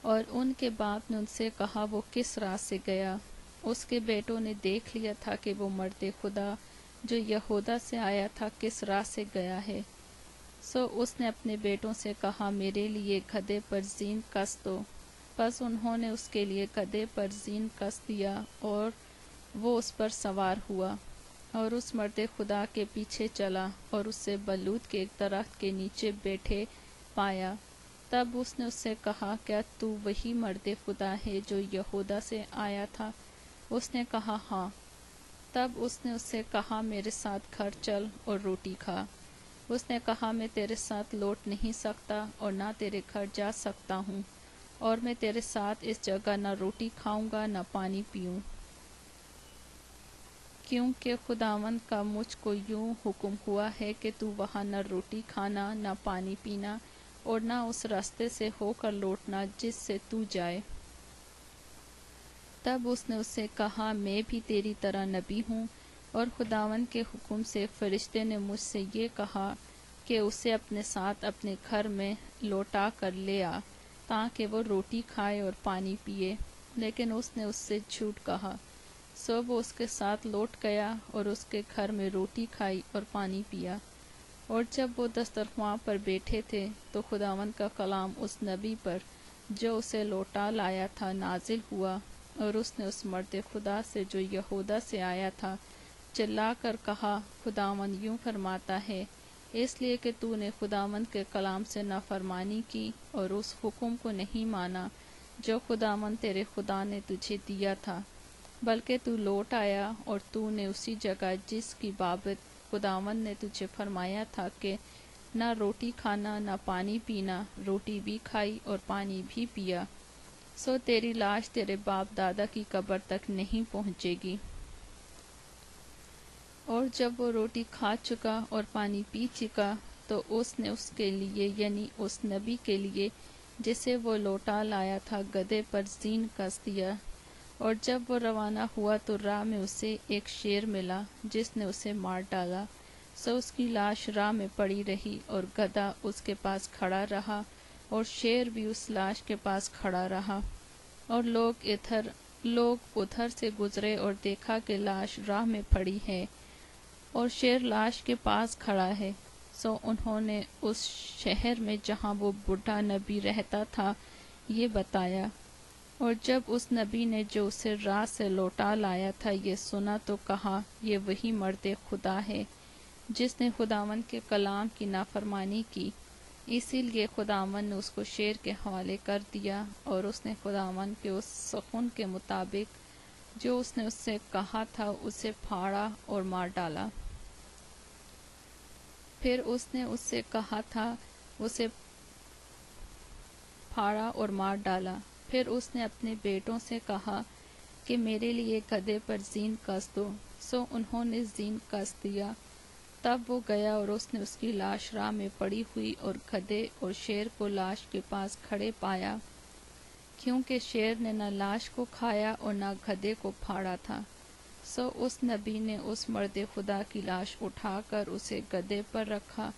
اور ان کے باپ نے ان سے کہا وہ کس راہ سے گیا؟ اس کے بیٹوں نے دیکھ لیا تھا کہ وہ مرد خدا جو یہودا سے آیا تھا کس راہ سے گیا ہے۔ سو اس نے اپنے بیٹوں سے کہا میرے لیے گدھے پر زین کس دو۔ پس انہوں نے اس کے لیے گدھے پر زین کس دیا اور وہ اس پر سوار ہوا اور اس مرد خدا کے پیچھے چلا اور اسے بلوت کے ایک درخت کے نیچے بیٹھے پایا۔ تب اس نے اس سے کہا کیا تو وہی مرد خدا ہے جو یہودا سے آیا تھا؟ اس نے کہا ہاں۔ تب اس نے اس سے کہا میرے ساتھ گھر چل اور روٹی کھا۔ اس نے کہا میں تیرے ساتھ لوٹ نہیں سکتا اور نہ تیرے گھر جا سکتا ہوں، اور میں تیرے ساتھ اس جگہ نہ روٹی کھاؤں گا نہ پانی پیوں، کیونکہ خداوند کا مجھ کو یوں حکم ہوا ہے کہ تو وہاں نہ روٹی کھانا نہ پانی پینا اور نہ اس راستے سے ہو کر لوٹنا جس سے تو جائے۔ تب اس نے اس سے کہا میں بھی تیری طرح نبی ہوں، اور خداوند کے حکم سے فرشتے نے مجھ سے یہ کہا کہ اسے اپنے ساتھ اپنے گھر میں لوٹا کر لے آ تاکہ وہ روٹی کھائے اور پانی پیے، لیکن اس نے اس سے جھوٹ کہا۔ سو وہ اس کے ساتھ لوٹ گیا اور اس کے گھر میں روٹی کھائی اور پانی پیا۔ اور جب وہ دسترخواں پر بیٹھے تھے تو خداوند کا کلام اس نبی پر جو اسے لوٹا لایا تھا نازل ہوا، اور اس نے اس مرد خدا سے جو یہودا سے آیا تھا چلا کر کہا خداوند یوں فرماتا ہے اس لیے کہ تو نے خداوند کے کلام سے نافرمانی کی اور اس حکم کو نہیں مانا جو خداوند تیرے خدا نے تجھے دیا تھا، بلکہ تو لوٹ آیا اور تو نے اسی جگہ جس کی بابت خداوند نے تجھے فرمایا تھا کہ نہ روٹی کھانا نہ پانی پینا، روٹی بھی کھائی اور پانی بھی پیا، سو تیری لاش تیرے باپ دادا کی قبر تک نہیں پہنچے گی۔ اور جب وہ روٹی کھا چکا اور پانی پی چکا تو اس نے اس کے لیے یعنی اس نبی کے لیے جسے وہ لوٹا لایا تھا گدھے پر زین کس دیا۔ اور جب وہ روانہ ہوا تو راہ میں اسے ایک شیر ملا جس نے اسے مار ڈالا، سو اس کی لاش راہ میں پڑی رہی اور گدھا اس کے پاس کھڑا رہا اور شیر بھی اس لاش کے پاس کھڑا رہا، اور لوگ ادھر سے گزرے اور دیکھا کہ لاش راہ میں پڑی ہے اور شیر لاش کے پاس کھڑا ہے، سو انہوں نے اس شہر میں جہاں وہ بوڑھا نبی رہتا تھا یہ بتایا۔ اور جب اس نبی نے جو اسے راہ سے لوٹا لایا تھا یہ سنا تو کہا یہ وہی مرد خدا ہے جس نے خداوند کے کلام کی نافرمانی کی اسی لیے خداوند نے اس کو شیر کے حوالے کر دیا، اور اس نے خداوند کے اس سخن کے مطابق جو اس نے اس سے کہا تھا اسے پھاڑا اور مار ڈالا۔ پھر اس نے اس سے کہا تھا اسے پھاڑا اور مار ڈالا۔ پھر اس نے اپنے بیٹوں سے کہا کہ میرے لیے گدھے پر زین کس دو، سو انہوں نے زین کس دیا۔ تب وہ گیا اور اس نے اس کی لاش راہ میں پڑی ہوئی اور گدھے اور شیر کو لاش کے پاس کھڑے پایا، کیونکہ شیر نے نہ لاش کو کھایا اور نہ گدھے کو پھاڑا تھا۔ سو اس نبی نے اس مرد خدا کی لاش اٹھا کر اسے گدھے پر رکھا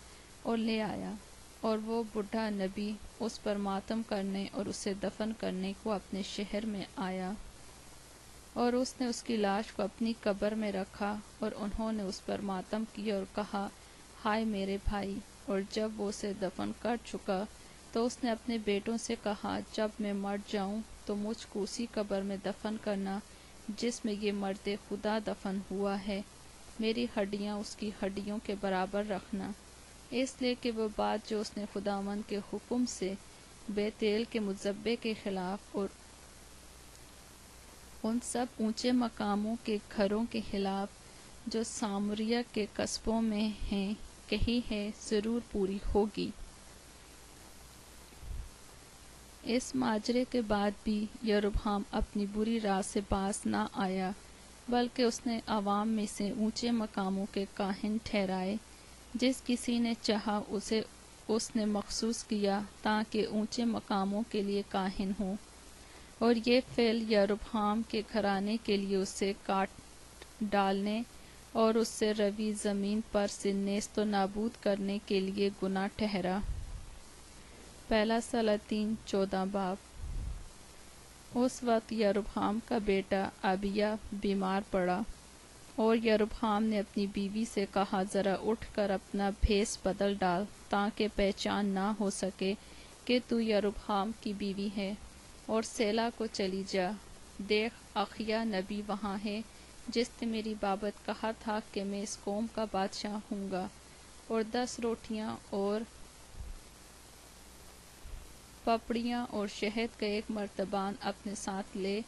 اور لے آیا، اور وہ بوڑھا نبی اس پر ماتم کرنے اور اسے دفن کرنے کو اپنے شہر میں آیا، اور اس نے اس کی لاش کو اپنی قبر میں رکھا، اور انہوں نے اس پر ماتم کیا اور کہا، ہائے میرے بھائی۔ اور جب وہ اسے دفن کر چکا تو اس نے اپنے بیٹوں سے کہا، جب میں مر جاؤں تو مجھ کو اسی قبر میں دفن کرنا جس میں یہ مرد خدا دفن ہوا ہے، میری ہڈیاں اس کی ہڈیوں کے برابر رکھنا، اس لیے کہ وہ بات جو اس نے خداوند کے حکم سے بیتیل کے مذبح کے خلاف اور ان سب اونچے مقاموں کے گھروں کے خلاف جو سامریہ کے قصبوں میں ہیں کہی ہے، ضرور پوری ہوگی۔ اس ماجرے کے بعد بھی یروبعام اپنی بری راہ سے باز نہ آیا، بلکہ اس نے عوام میں سے اونچے مقاموں کے کاہن ٹھہرائے۔ جس کسی نے چاہا اسے اس نے مخصوص کیا تاکہ اونچے مقاموں کے لیے کاہن ہوں، اور یہ فعل یروبعام کے گھرانے کے لیے اسے کاٹ ڈالنے اور اس سے روی زمین پر سے نیست و نابود کرنے کے لیے گناہ ٹھہرا۔ پہلا سلاطین 14 باب۔ اس وقت یروبعام کا بیٹا ابیہ بیمار پڑا، اور یروبعام نے اپنی بیوی سے کہا، ذرا اٹھ کر اپنا بھیس بدل ڈال تاکہ پہچان نہ ہو سکے کہ تو یروبعام کی بیوی ہے، اور سیلا کو چلی جا۔ دیکھ، اخیا نبی وہاں ہے جس نے میری بابت کہا تھا کہ میں اس قوم کا بادشاہ ہوں گا، اور 10 روٹیاں اور پپڑیاں اور شہد کا ایک مرتبان اپنے ساتھ لے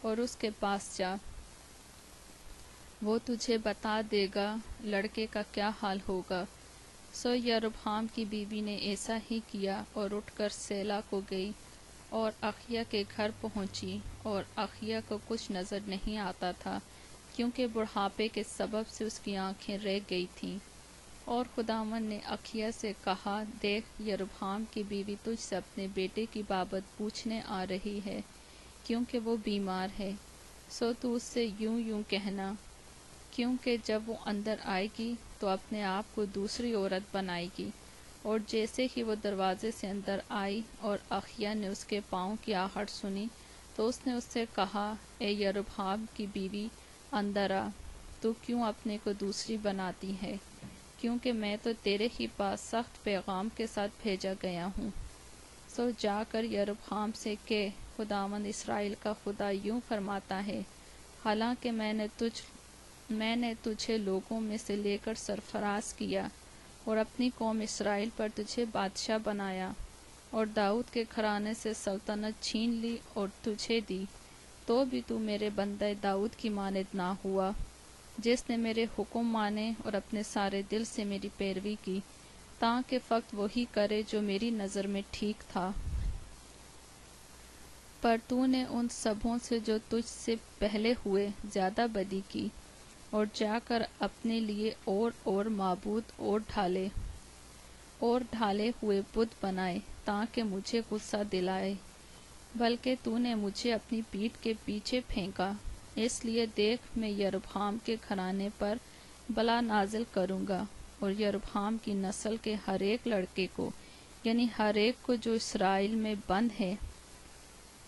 اور اس کے پاس جا، وہ تجھے بتا دے گا لڑکے کا کیا حال ہوگا۔ سو یروبعام کی بیوی نے ایسا ہی کیا اور اٹھ کر سیلا کو گئی اور اخیا کے گھر پہنچی، اور اخیا کو کچھ نظر نہیں آتا تھا کیونکہ بڑھاپے کے سبب سے اس کی آنکھیں رہ گئی تھیں۔ اور خداوند نے اخیا سے کہا، دیکھ، یروبعام کی بیوی تجھ سے اپنے بیٹے کی بابت پوچھنے آ رہی ہے کیونکہ وہ بیمار ہے، سو تو اس سے یوں کہنا، کیونکہ جب وہ اندر آئے گی تو اپنے آپ کو دوسری عورت بنائے گی۔ اور جیسے ہی وہ دروازے سے اندر آئی اور اخیا نے اس کے پاؤں کی آہٹ سنی تو اس نے اس سے کہا، اے یروبعام کی بیوی، اندر آ، تو کیوں اپنے کو دوسری بناتی ہے، کیونکہ میں تو تیرے ہی پاس سخت پیغام کے ساتھ بھیجا گیا ہوں۔ سو جا کر یروبعام سے کہ خداوند اسرائیل کا خدا یوں فرماتا ہے، حالانکہ میں نے تجھے لوگوں میں سے لے کر سرفراز کیا اور اپنی قوم اسرائیل پر تجھے بادشاہ بنایا، اور داؤد کے گھرانے سے سلطنت چھین لی اور تجھے دی، تو بھی تو میرے بندہ داؤد کی مانند نہ ہوا، جس نے میرے حکم مانے اور اپنے سارے دل سے میری پیروی کی، تاکہ فقط وہی کرے جو میری نظر میں ٹھیک تھا۔ پر تو نے ان سبوں سے جو تجھ سے پہلے ہوئے زیادہ بدی کی، اور جا کر اپنے لیے اور معبود اور ڈھالے ہوئے بت بنائے تاکہ مجھے غصہ دلائے، بلکہ تو نے مجھے اپنی پیٹھ کے پیچھے پھینکا۔ اس لیے دیکھ، میں یروبعام کے گھرانے پر بلا نازل کروں گا، اور یروبعام کی نسل کے ہر ایک لڑکے کو، یعنی ہر ایک کو جو اسرائیل میں بند ہے،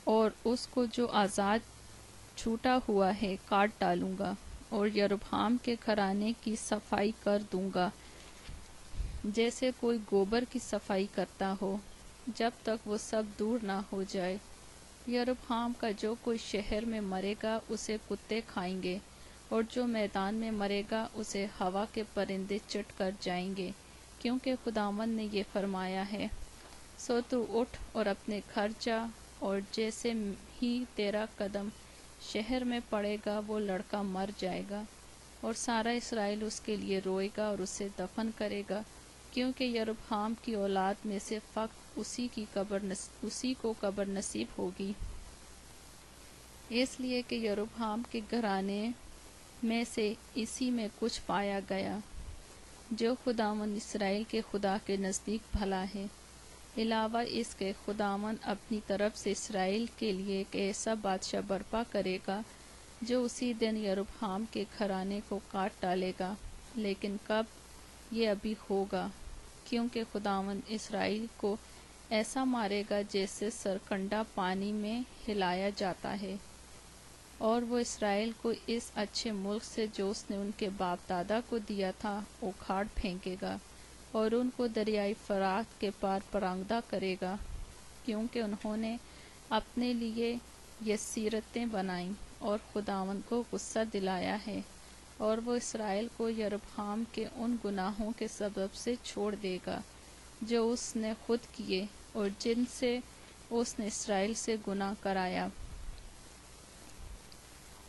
اور اس کو جو آزاد چھوٹا ہوا ہے، کاٹ ڈالوں گا، اور یروبعام کے گھرانے کی صفائی کر دوں گا جیسے کوئی گوبر کی صفائی کرتا ہو، جب تک وہ سب دور نہ ہو جائے۔ یروبعام کا جو کوئی شہر میں مرے گا اسے کتے کھائیں گے، اور جو میدان میں مرے گا اسے ہوا کے پرندے چٹ کر جائیں گے، کیونکہ خداوند نے یہ فرمایا ہے، سو تو اٹھ اور اپنے گھر جا، اور جیسے ہی تیرا قدم شہر میں پڑے گا وہ لڑکا مر جائے گا، اور سارا اسرائیل اس کے لیے روئے گا اور اسے دفن کرے گا، کیونکہ یربحام کی اولاد میں سے فقط اسی کو قبر نصیب ہوگی، اس لیے کہ یربحام کے گھرانے میں سے اسی میں کچھ پایا گیا جو خداوند اسرائیل کے خدا کے نزدیک بھلا ہے۔ علاوہ اس کے خداوند اپنی طرف سے اسرائیل کے لیے ایک ایسا بادشاہ برپا کرے گا جو اسی دن یربحام کے گھرانے کو کاٹ ڈالے گا، لیکن کب یہ ابھی ہوگا، کیونکہ خداوند اسرائیل کو ایسا مارے گا جیسے سرکنڈا پانی میں ہلایا جاتا ہے، اور وہ اسرائیل کو اس اچھے ملک سے جو اس نے ان کے باپ دادا کو دیا تھا اکھاڑ پھینکے گا، اور ان کو دریائے فرات کے پار پرانگدہ کرے گا، کیونکہ انہوں نے اپنے لیے یسیرتیں بنائیں اور خداوند کو غصہ دلایا ہے، اور وہ اسرائیل کو یربحام کے ان گناہوں کے سبب سے چھوڑ دے گا جو اس نے خود کیے اور جن سے اس نے اسرائیل سے گناہ کرایا۔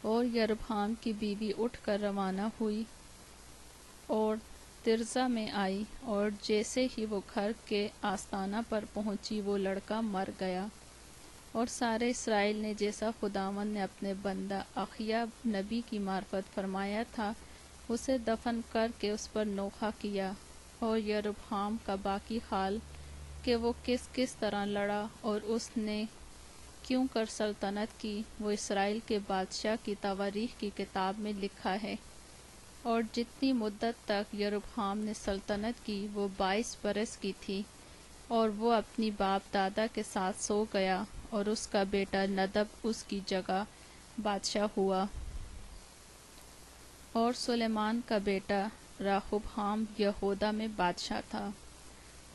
اور یربحام کی بیوی اٹھ کر روانہ ہوئی اور ترزہ میں آئی، اور جیسے ہی وہ گھر کے آستانہ پر پہنچی وہ لڑکا مر گیا، اور سارے اسرائیل نے جیسا خداوند نے اپنے بندہ اخیا نبی کی معرفت فرمایا تھا اسے دفن کر کے اس پر نوحہ کیا، اور یربحام کا باقی حال کہ وہ کس کس طرح لڑا اور اس نے کیوں کر سلطنت کی، وہ اسرائیل کے بادشاہ کی تواریخ کی کتاب میں لکھا ہے۔ اور جتنی مدت تک یربحام نے سلطنت کی وہ 22 برس کی تھی، اور وہ اپنی باپ دادا کے ساتھ سو گیا، اور اس کا بیٹا ندب اس کی جگہ بادشاہ ہوا۔ اور سلیمان کا بیٹا راہبحام یہودا میں بادشاہ تھا۔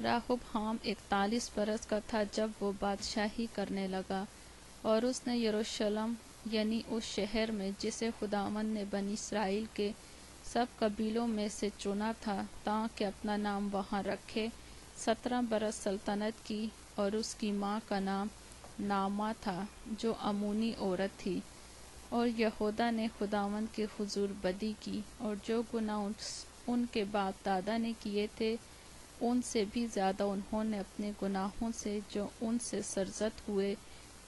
راہبحام 41 برس کا تھا جب وہ بادشاہی کرنے لگا، اور اس نے یروشلم یعنی اس شہر میں جسے خداوند نے بنی اسرائیل کے سب قبیلوں میں سے چنا تھا تاکہ اپنا نام وہاں رکھے، 17 برس سلطنت کی، اور اس کی ماں کا نام نعما تھا جو امونی عورت تھی۔ اور یہودا نے خداوند کے حضور بدی کی، اور جو گناہ ان کے باپ دادا نے کیے تھے ان سے بھی زیادہ انہوں نے اپنے گناہوں سے جو ان سے سرزد ہوئے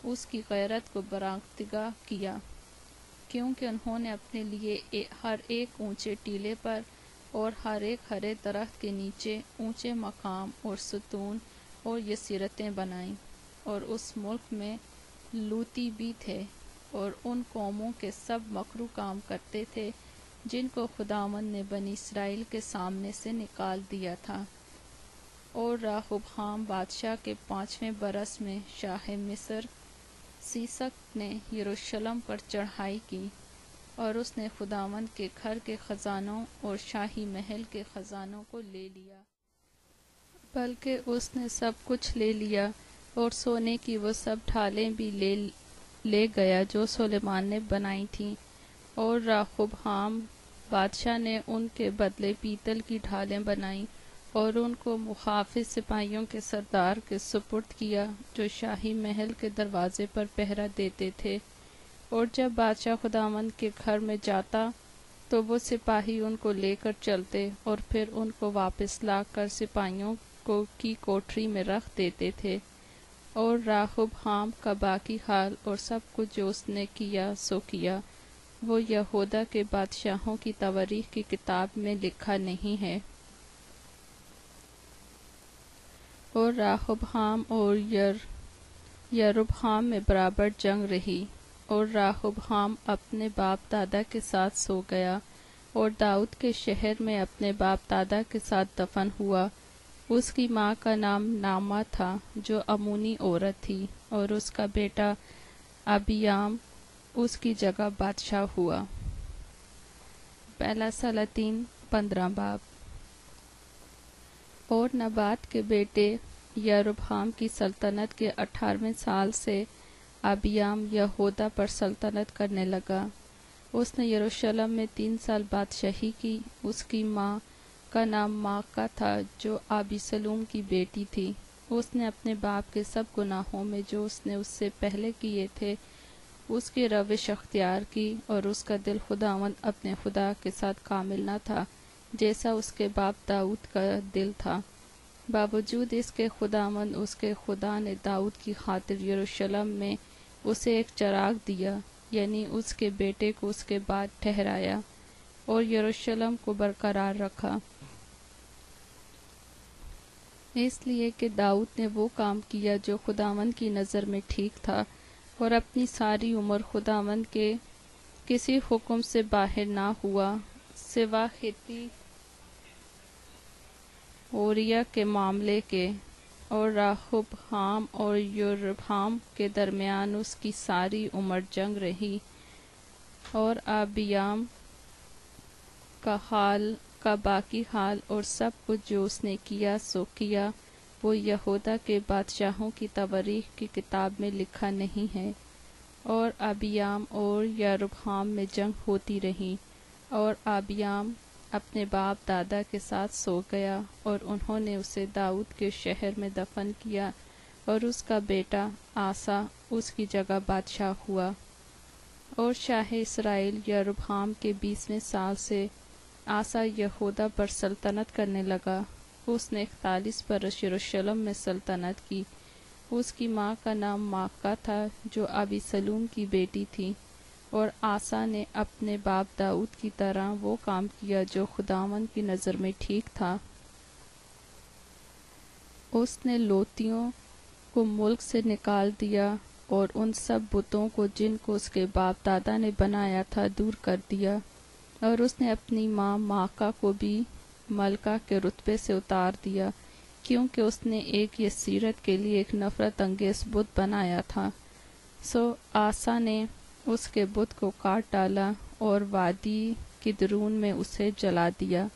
اس کی غیرت کو برآمدگا کیا، کیونکہ انہوں نے اپنے لیے ہر ایک اونچے ٹیلے پر اور ہر ایک ہرے درخت کے نیچے اونچے مقام اور ستون اور یسیرتیں بنائیں، اور اس ملک میں لوطی بھی تھے، اور ان قوموں کے سب مکروہ کام کرتے تھے جن کو خداوند نے بنی اسرائیل کے سامنے سے نکال دیا تھا۔ اور راہبحام بادشاہ کے 5ویں برس میں شاہ مصر سیسک نے یروشلم پر چڑھائی کی، اور اس نے خداوند کے گھر کے خزانوں اور شاہی محل کے خزانوں کو لے لیا، بلکہ اس نے سب کچھ لے لیا، اور سونے کی وہ سب ڈھالیں بھی لے گیا جو سلیمان نے بنائی تھیں، اور راہبحام بادشاہ نے ان کے بدلے پیتل کی ڈھالیں بنائیں اور ان کو محافظ سپاہیوں کے سردار کے سپرد کیا جو شاہی محل کے دروازے پر پہرہ دیتے تھے، اور جب بادشاہ خداوند کے گھر میں جاتا تو وہ سپاہی ان کو لے کر چلتے اور پھر ان کو واپس لا کر سپاہیوں کی کوٹری میں رکھ دیتے تھے۔ اور راہبحام کا باقی حال اور سب کچھ جو اس نے کیا سو کیا، وہ یہودا کے بادشاہوں کی تواریخ کی کتاب میں لکھا نہیں ہے۔ اور راہبحام اور یربحام میں برابر جنگ رہی، اور راہبحام اپنے باپ دادا کے ساتھ سو گیا، اور داؤد کے شہر میں اپنے باپ دادا کے ساتھ دفن ہوا۔ اس کی ماں کا نام نعما تھا جو امونی عورت تھی، اور اس کا بیٹا ابیام اس کی جگہ بادشاہ ہوا۔ پہلا سلاطین 15 باب۔ اور نبات کے بیٹے یربحام کی سلطنت کے 18ویں سال سے ابیام یہودا پر سلطنت کرنے لگا۔ اس نے یروشلم میں 3 سال بادشاہی کی۔ اس کی ماں کا نام ماکہ تھا جو ابیسلوم کی بیٹی تھی۔ اس نے اپنے باپ کے سب گناہوں میں جو اس نے اس سے پہلے کیے تھے اس کی روش اختیار کی، اور اس کا دل خداوند اپنے خدا کے ساتھ کامل نہ تھا جیسا اس کے باپ داؤد کا دل تھا۔ باوجود اس کے خداوند اس کے خدا نے داؤد کی خاطر یروشلم میں اسے ایک چراغ دیا، یعنی اس کے بیٹے کو اس کے بعد ٹھہرایا اور یروشلم کو برقرار رکھا، اس لیے کہ داؤد نے وہ کام کیا جو خداوند کی نظر میں ٹھیک تھا، اور اپنی ساری عمر خداوند کے کسی حکم سے باہر نہ ہوا سوا خطی اوریا کے معاملے کے، اور راہبہام اور یوربہام کے درمیان اس کی ساری عمر جنگ رہی، اور ابیام کا باقی حال اور سب کچھ جو اس نے کیا سو کیا وہ یہودا کے بادشاہوں کی تواریخ کی کتاب میں لکھا نہیں ہے۔ اور ابیام اور یروبہام میں جنگ ہوتی رہی، اور ابیام اپنے باپ دادا کے ساتھ سو گیا، اور انہوں نے اسے داؤد کے شہر میں دفن کیا، اور اس کا بیٹا آسا اس کی جگہ بادشاہ ہوا۔ اور شاہ اسرائیل یروبہام کے 20ویں سال سے آسا یہودا پر سلطنت کرنے لگا۔ اس نے 41 برس یروشلم میں سلطنت کی۔ اس کی ماں کا نام ماکہ تھا جو ابیسلوم کی بیٹی تھی، اور آسا نے اپنے باپ داؤد کی طرح وہ کام کیا جو خداوند کی نظر میں ٹھیک تھا۔ اس نے لوتیوں کو ملک سے نکال دیا اور ان سب بتوں کو جن کو اس کے باپ دادا نے بنایا تھا دور کر دیا، اور اس نے اپنی ماں ماکہ کو بھی ملکہ کے رتبے سے اتار دیا، کیونکہ اس نے ایک یسیرت کے لیے ایک نفرت انگیز بت بنایا تھا۔ سو آسا نے اس کے بت کو کاٹ ڈالا اور وادی کدرون میں اسے جلا دیا،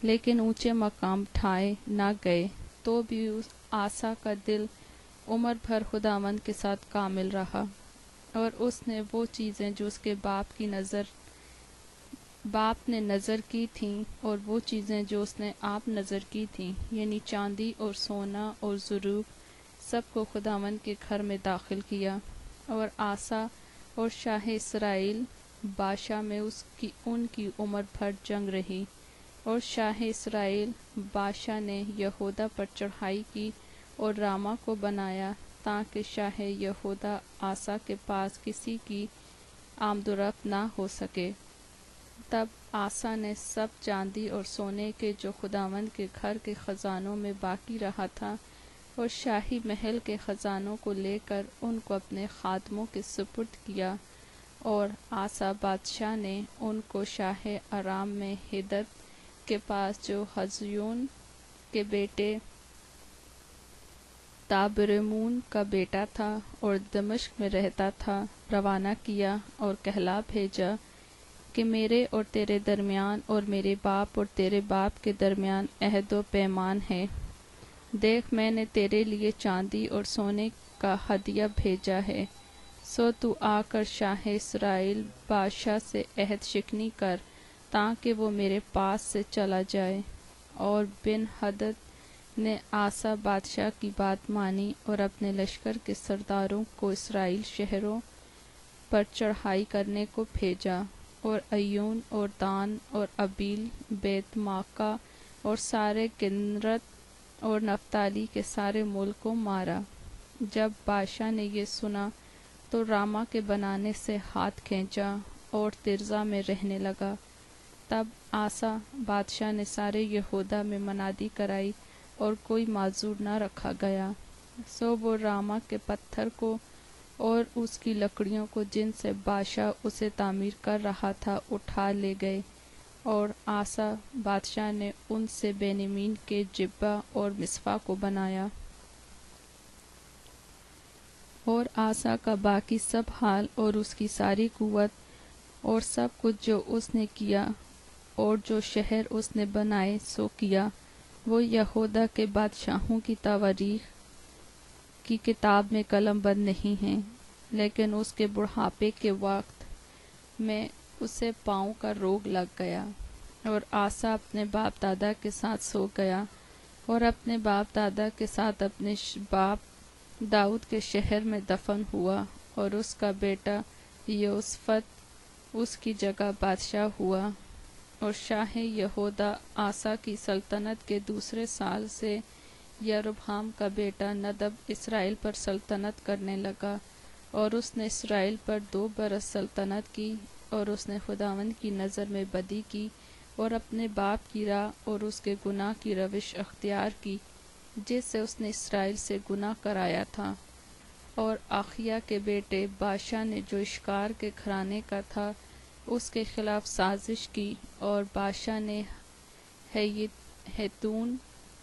لیکن اونچے مقام ڈھائے نہ گئے، تو بھی آسا کا دل عمر بھر خداوند کے ساتھ کامل رہا، اور اس نے وہ چیزیں جو اس کے باپ نے نظر کی تھیں، اور وہ چیزیں جو اس نے آپ نظر کی تھیں، یعنی چاندی اور سونا اور زروق، سب کو خداوند کے گھر میں داخل کیا۔ اور آسا اور شاہ اسرائیل باشا میں ان کی عمر بھر جنگ رہی، اور شاہ اسرائیل باشا نے یہودا پر چڑھائی کی اور راما کو بنایا تاکہ شاہ یہودا آسا کے پاس کسی کی آمد و رفت نہ ہو سکے۔ تب آسا نے سب چاندی اور سونے کے جو خداوند کے گھر کے خزانوں میں باقی رہا تھا اور شاہی محل کے خزانوں کو لے کر ان کو اپنے خادموں کے سپرد کیا، اور آسا بادشاہ نے ان کو شاہ ارام میں ہدد کے پاس جو حزیون کے بیٹے تابرمون کا بیٹا تھا اور دمشق میں رہتا تھا روانہ کیا، اور کہلا بھیجا کہ میرے اور تیرے درمیان اور میرے باپ اور تیرے باپ کے درمیان عہد و پیمان ہے۔ دیکھ میں نے تیرے لیے چاندی اور سونے کا ہدیہ بھیجا ہے، سو تو آ کر شاہ اسرائیل بادشاہ سے عہد شکنی کر تاکہ وہ میرے پاس سے چلا جائے۔ اور بن ہدد نے آسا بادشاہ کی بات مانی اور اپنے لشکر کے سرداروں کو اسرائیل شہروں پر چڑھائی کرنے کو بھیجا، اور ایون اور دان اور ابیل بیت ماکہ اور سارے کنرت اور نفتالی کے سارے ملک کو مارا۔ جب بادشاہ نے یہ سنا تو راما کے بنانے سے ہاتھ کھینچا اور ترزا میں رہنے لگا۔ تب آسا بادشاہ نے سارے یہودا میں منادی کرائی اور کوئی معذور نہ رکھا گیا، سو وہ راما کے پتھر کو اور اس کی لکڑیوں کو جن سے بادشاہ اسے تعمیر کر رہا تھا اٹھا لے گئے، اور آسا بادشاہ نے ان سے بینیمین کے جبہ اور مصفا کو بنایا۔ اور آسا کا باقی سب حال اور اس کی ساری قوت اور سب کچھ جو اس نے کیا اور جو شہر اس نے بنائے سو کیا، وہ یہودا کے بادشاہوں کی تواریخ کی کتاب میں قلم بند نہیں ہیں، لیکن اس کے بڑھاپے کے وقت میں اسے پاؤں کا روگ لگ گیا۔ اور آسا اپنے باپ دادا کے ساتھ سو گیا اور اپنے باپ دادا کے ساتھ اپنے باپ داؤد کے شہر میں دفن ہوا، اور اس کا بیٹا یوسفت اس کی جگہ بادشاہ ہوا۔ اور شاہ یہودا آسا کی سلطنت کے دوسرے سال سے یروبعام کا بیٹا ندب اسرائیل پر سلطنت کرنے لگا، اور اس نے اسرائیل پر 2 برس سلطنت کی، اور اس نے خداوند کی نظر میں بدی کی اور اپنے باپ کی راہ اور اس کے گناہ کی روش اختیار کی، جس سے اس نے اسرائیل سے گناہ کرایا تھا۔ اور آخیا کے بیٹے بادشاہ نے جو اشکار کے گھرانے کا تھا اس کے خلاف سازش کی، اور بادشاہ نے ہیتون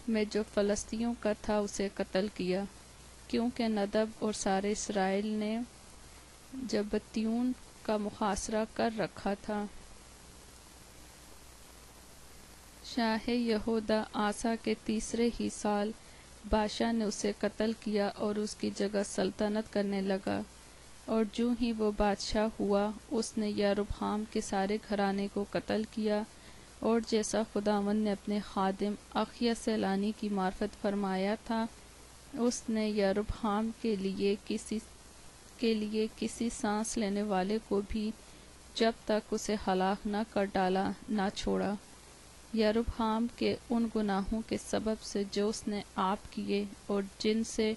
میں جو فلسطینیوں کا تھا اسے قتل کیا، کیونکہ ندب اور سارے اسرائیل نے جبتیون کا محاصرہ کر رکھا تھا۔ شاہ یہودا آسا کے تیسرے ہی سال بادشاہ نے اسے قتل کیا اور اس کی جگہ سلطنت کرنے لگا، اور جو ہی وہ بادشاہ ہوا اس نے یروبعام کے سارے گھرانے کو قتل کیا، اور جیسا خداوند نے اپنے خادم اخیا سیلانی کی معرفت فرمایا تھا، اس نے یروبعام کے لیے کسی سانس لینے والے کو بھی جب تک اسے ہلاک نہ کر ڈالا نہ چھوڑا۔ یروبعام کے ان گناہوں کے سبب سے جو اس نے آپ کیے اور جن سے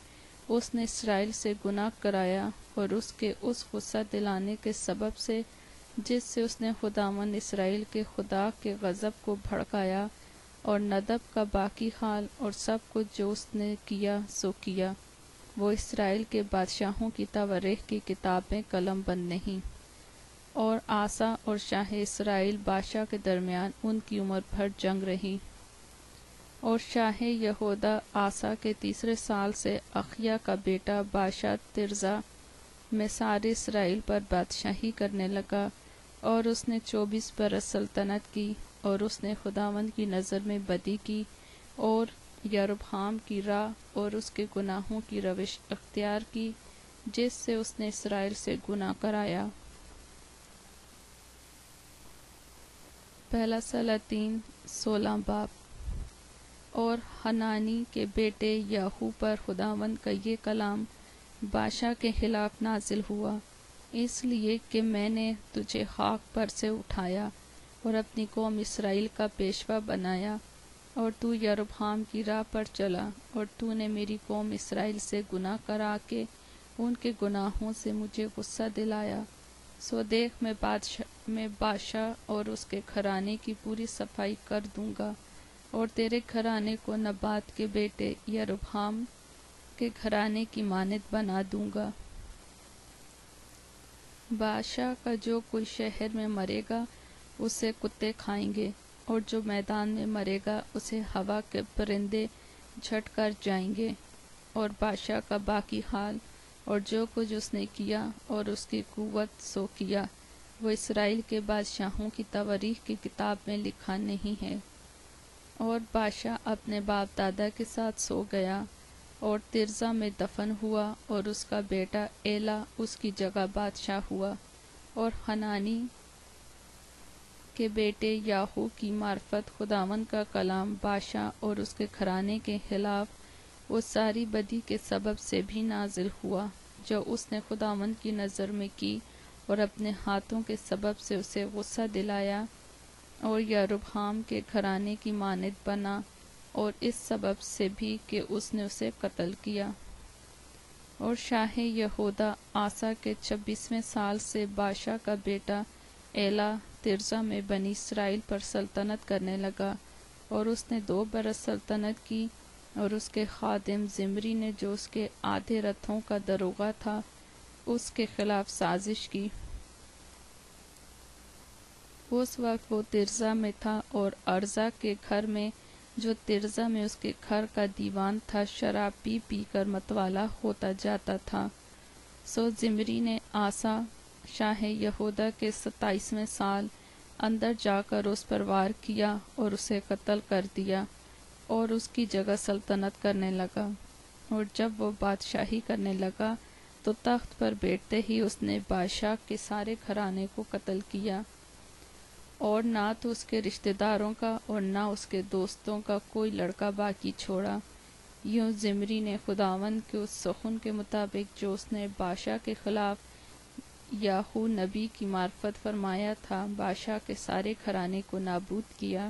اس نے اسرائیل سے گناہ کرایا، اور اس کے اس غصہ دلانے کے سبب سے جس سے اس نے خداوند اسرائیل کے خدا کے غضب کو بھڑکایا، اور ندب کا باقی حال اور سب کچھ جو اس نے کیا سو کیا، وہ اسرائیل کے بادشاہوں کی تواریخ کی کتاب میں قلم بند نہیں۔ اور آسا اور شاہ اسرائیل بادشاہ کے درمیان ان کی عمر بھر جنگ رہی۔ اور شاہ یہودا آسا کے تیسرے سال سے اخیا کا بیٹا بادشاہ ترزا میں سارے اسرائیل پر بادشاہی کرنے لگا، اور اس نے 24 برس سلطنت کی، اور اس نے خداوند کی نظر میں بدی کی اور یروبعام کی راہ اور اس کے گناہوں کی روش اختیار کی، جس سے اس نے اسرائیل سے گناہ کرایا۔ پہلا سلاطین 16 باب۔ اور حنانی کے بیٹے یاہو پر خداوند کا یہ کلام بادشاہ کے خلاف نازل ہوا، اس لیے کہ میں نے تجھے خاک پر سے اٹھایا اور اپنی قوم اسرائیل کا پیشوا بنایا، اور تو یروبعام کی راہ پر چلا، اور تو نے میری قوم اسرائیل سے گناہ کرا کے ان کے گناہوں سے مجھے غصہ دلایا۔ سو دیکھ میں بادشاہ اور اس کے گھرانے کی پوری صفائی کر دوں گا، اور تیرے گھرانے کو نبات کے بیٹے یروبعام کے گھرانے کی مانند بنا دوں گا۔ بادشاہ کا جو کوئی شہر میں مرے گا اسے کتے کھائیں گے، اور جو میدان میں مرے گا اسے ہوا کے پرندے جھٹ کر جائیں گے۔ اور بادشاہ کا باقی حال اور جو کچھ اس نے کیا اور اس کی قوت سو کیا، وہ اسرائیل کے بادشاہوں کی تواریخ کی کتاب میں لکھا نہیں ہے۔ اور بادشاہ اپنے باپ دادا کے ساتھ سو گیا اور ترزا میں دفن ہوا، اور اس کا بیٹا ایلا اس کی جگہ بادشاہ ہوا۔ اور حنانی کے بیٹے یاہو کی معرفت خداوند کا کلام بادشاہ اور اس کے گھرانے کے خلاف اس ساری بدی کے سبب سے بھی نازل ہوا جو اس نے خداوند کی نظر میں کی، اور اپنے ہاتھوں کے سبب سے اسے غصہ دلایا اور یروبعام کے گھرانے کی مانند بنا، اور اس سبب سے بھی کہ اس نے اسے قتل کیا۔ اور شاہ یہودا آسا کے 26ویں سال سے بادشاہ کا بیٹا ایلا ترزا میں بنی اسرائیل پر سلطنت کرنے لگا، اور اس نے 2 برس سلطنت کی۔ اور اس کے خادم زمری نے جو اس کے آدھے رتھوں کا داروغہ تھا اس کے خلاف سازش کی۔ اس وقت وہ ترزا میں تھا، اور ارزا کے گھر میں جو ترزا میں اس کے گھر کا دیوان تھا شراب پی پی کر متوالا ہوتا جاتا تھا۔ سو زمری نے آسا شاہ یہودا کے 27ویں سال اندر جا کر اس پر وار کیا اور اسے قتل کر دیا، اور اس کی جگہ سلطنت کرنے لگا۔ اور جب وہ بادشاہی کرنے لگا تو تخت پر بیٹھتے ہی اس نے بادشاہ کے سارے گھرانے کو قتل کیا۔ اور نہ تو اس کے رشتہ داروں کا اور نہ اس کے دوستوں کا کوئی لڑکا باقی چھوڑا۔ یوں زمری نے خداوند کے اس سخن کے مطابق جو اس نے بادشاہ کے خلاف یاہو نبی کی معرفت فرمایا تھا، بادشاہ کے سارے گھرانے کو نابود کیا۔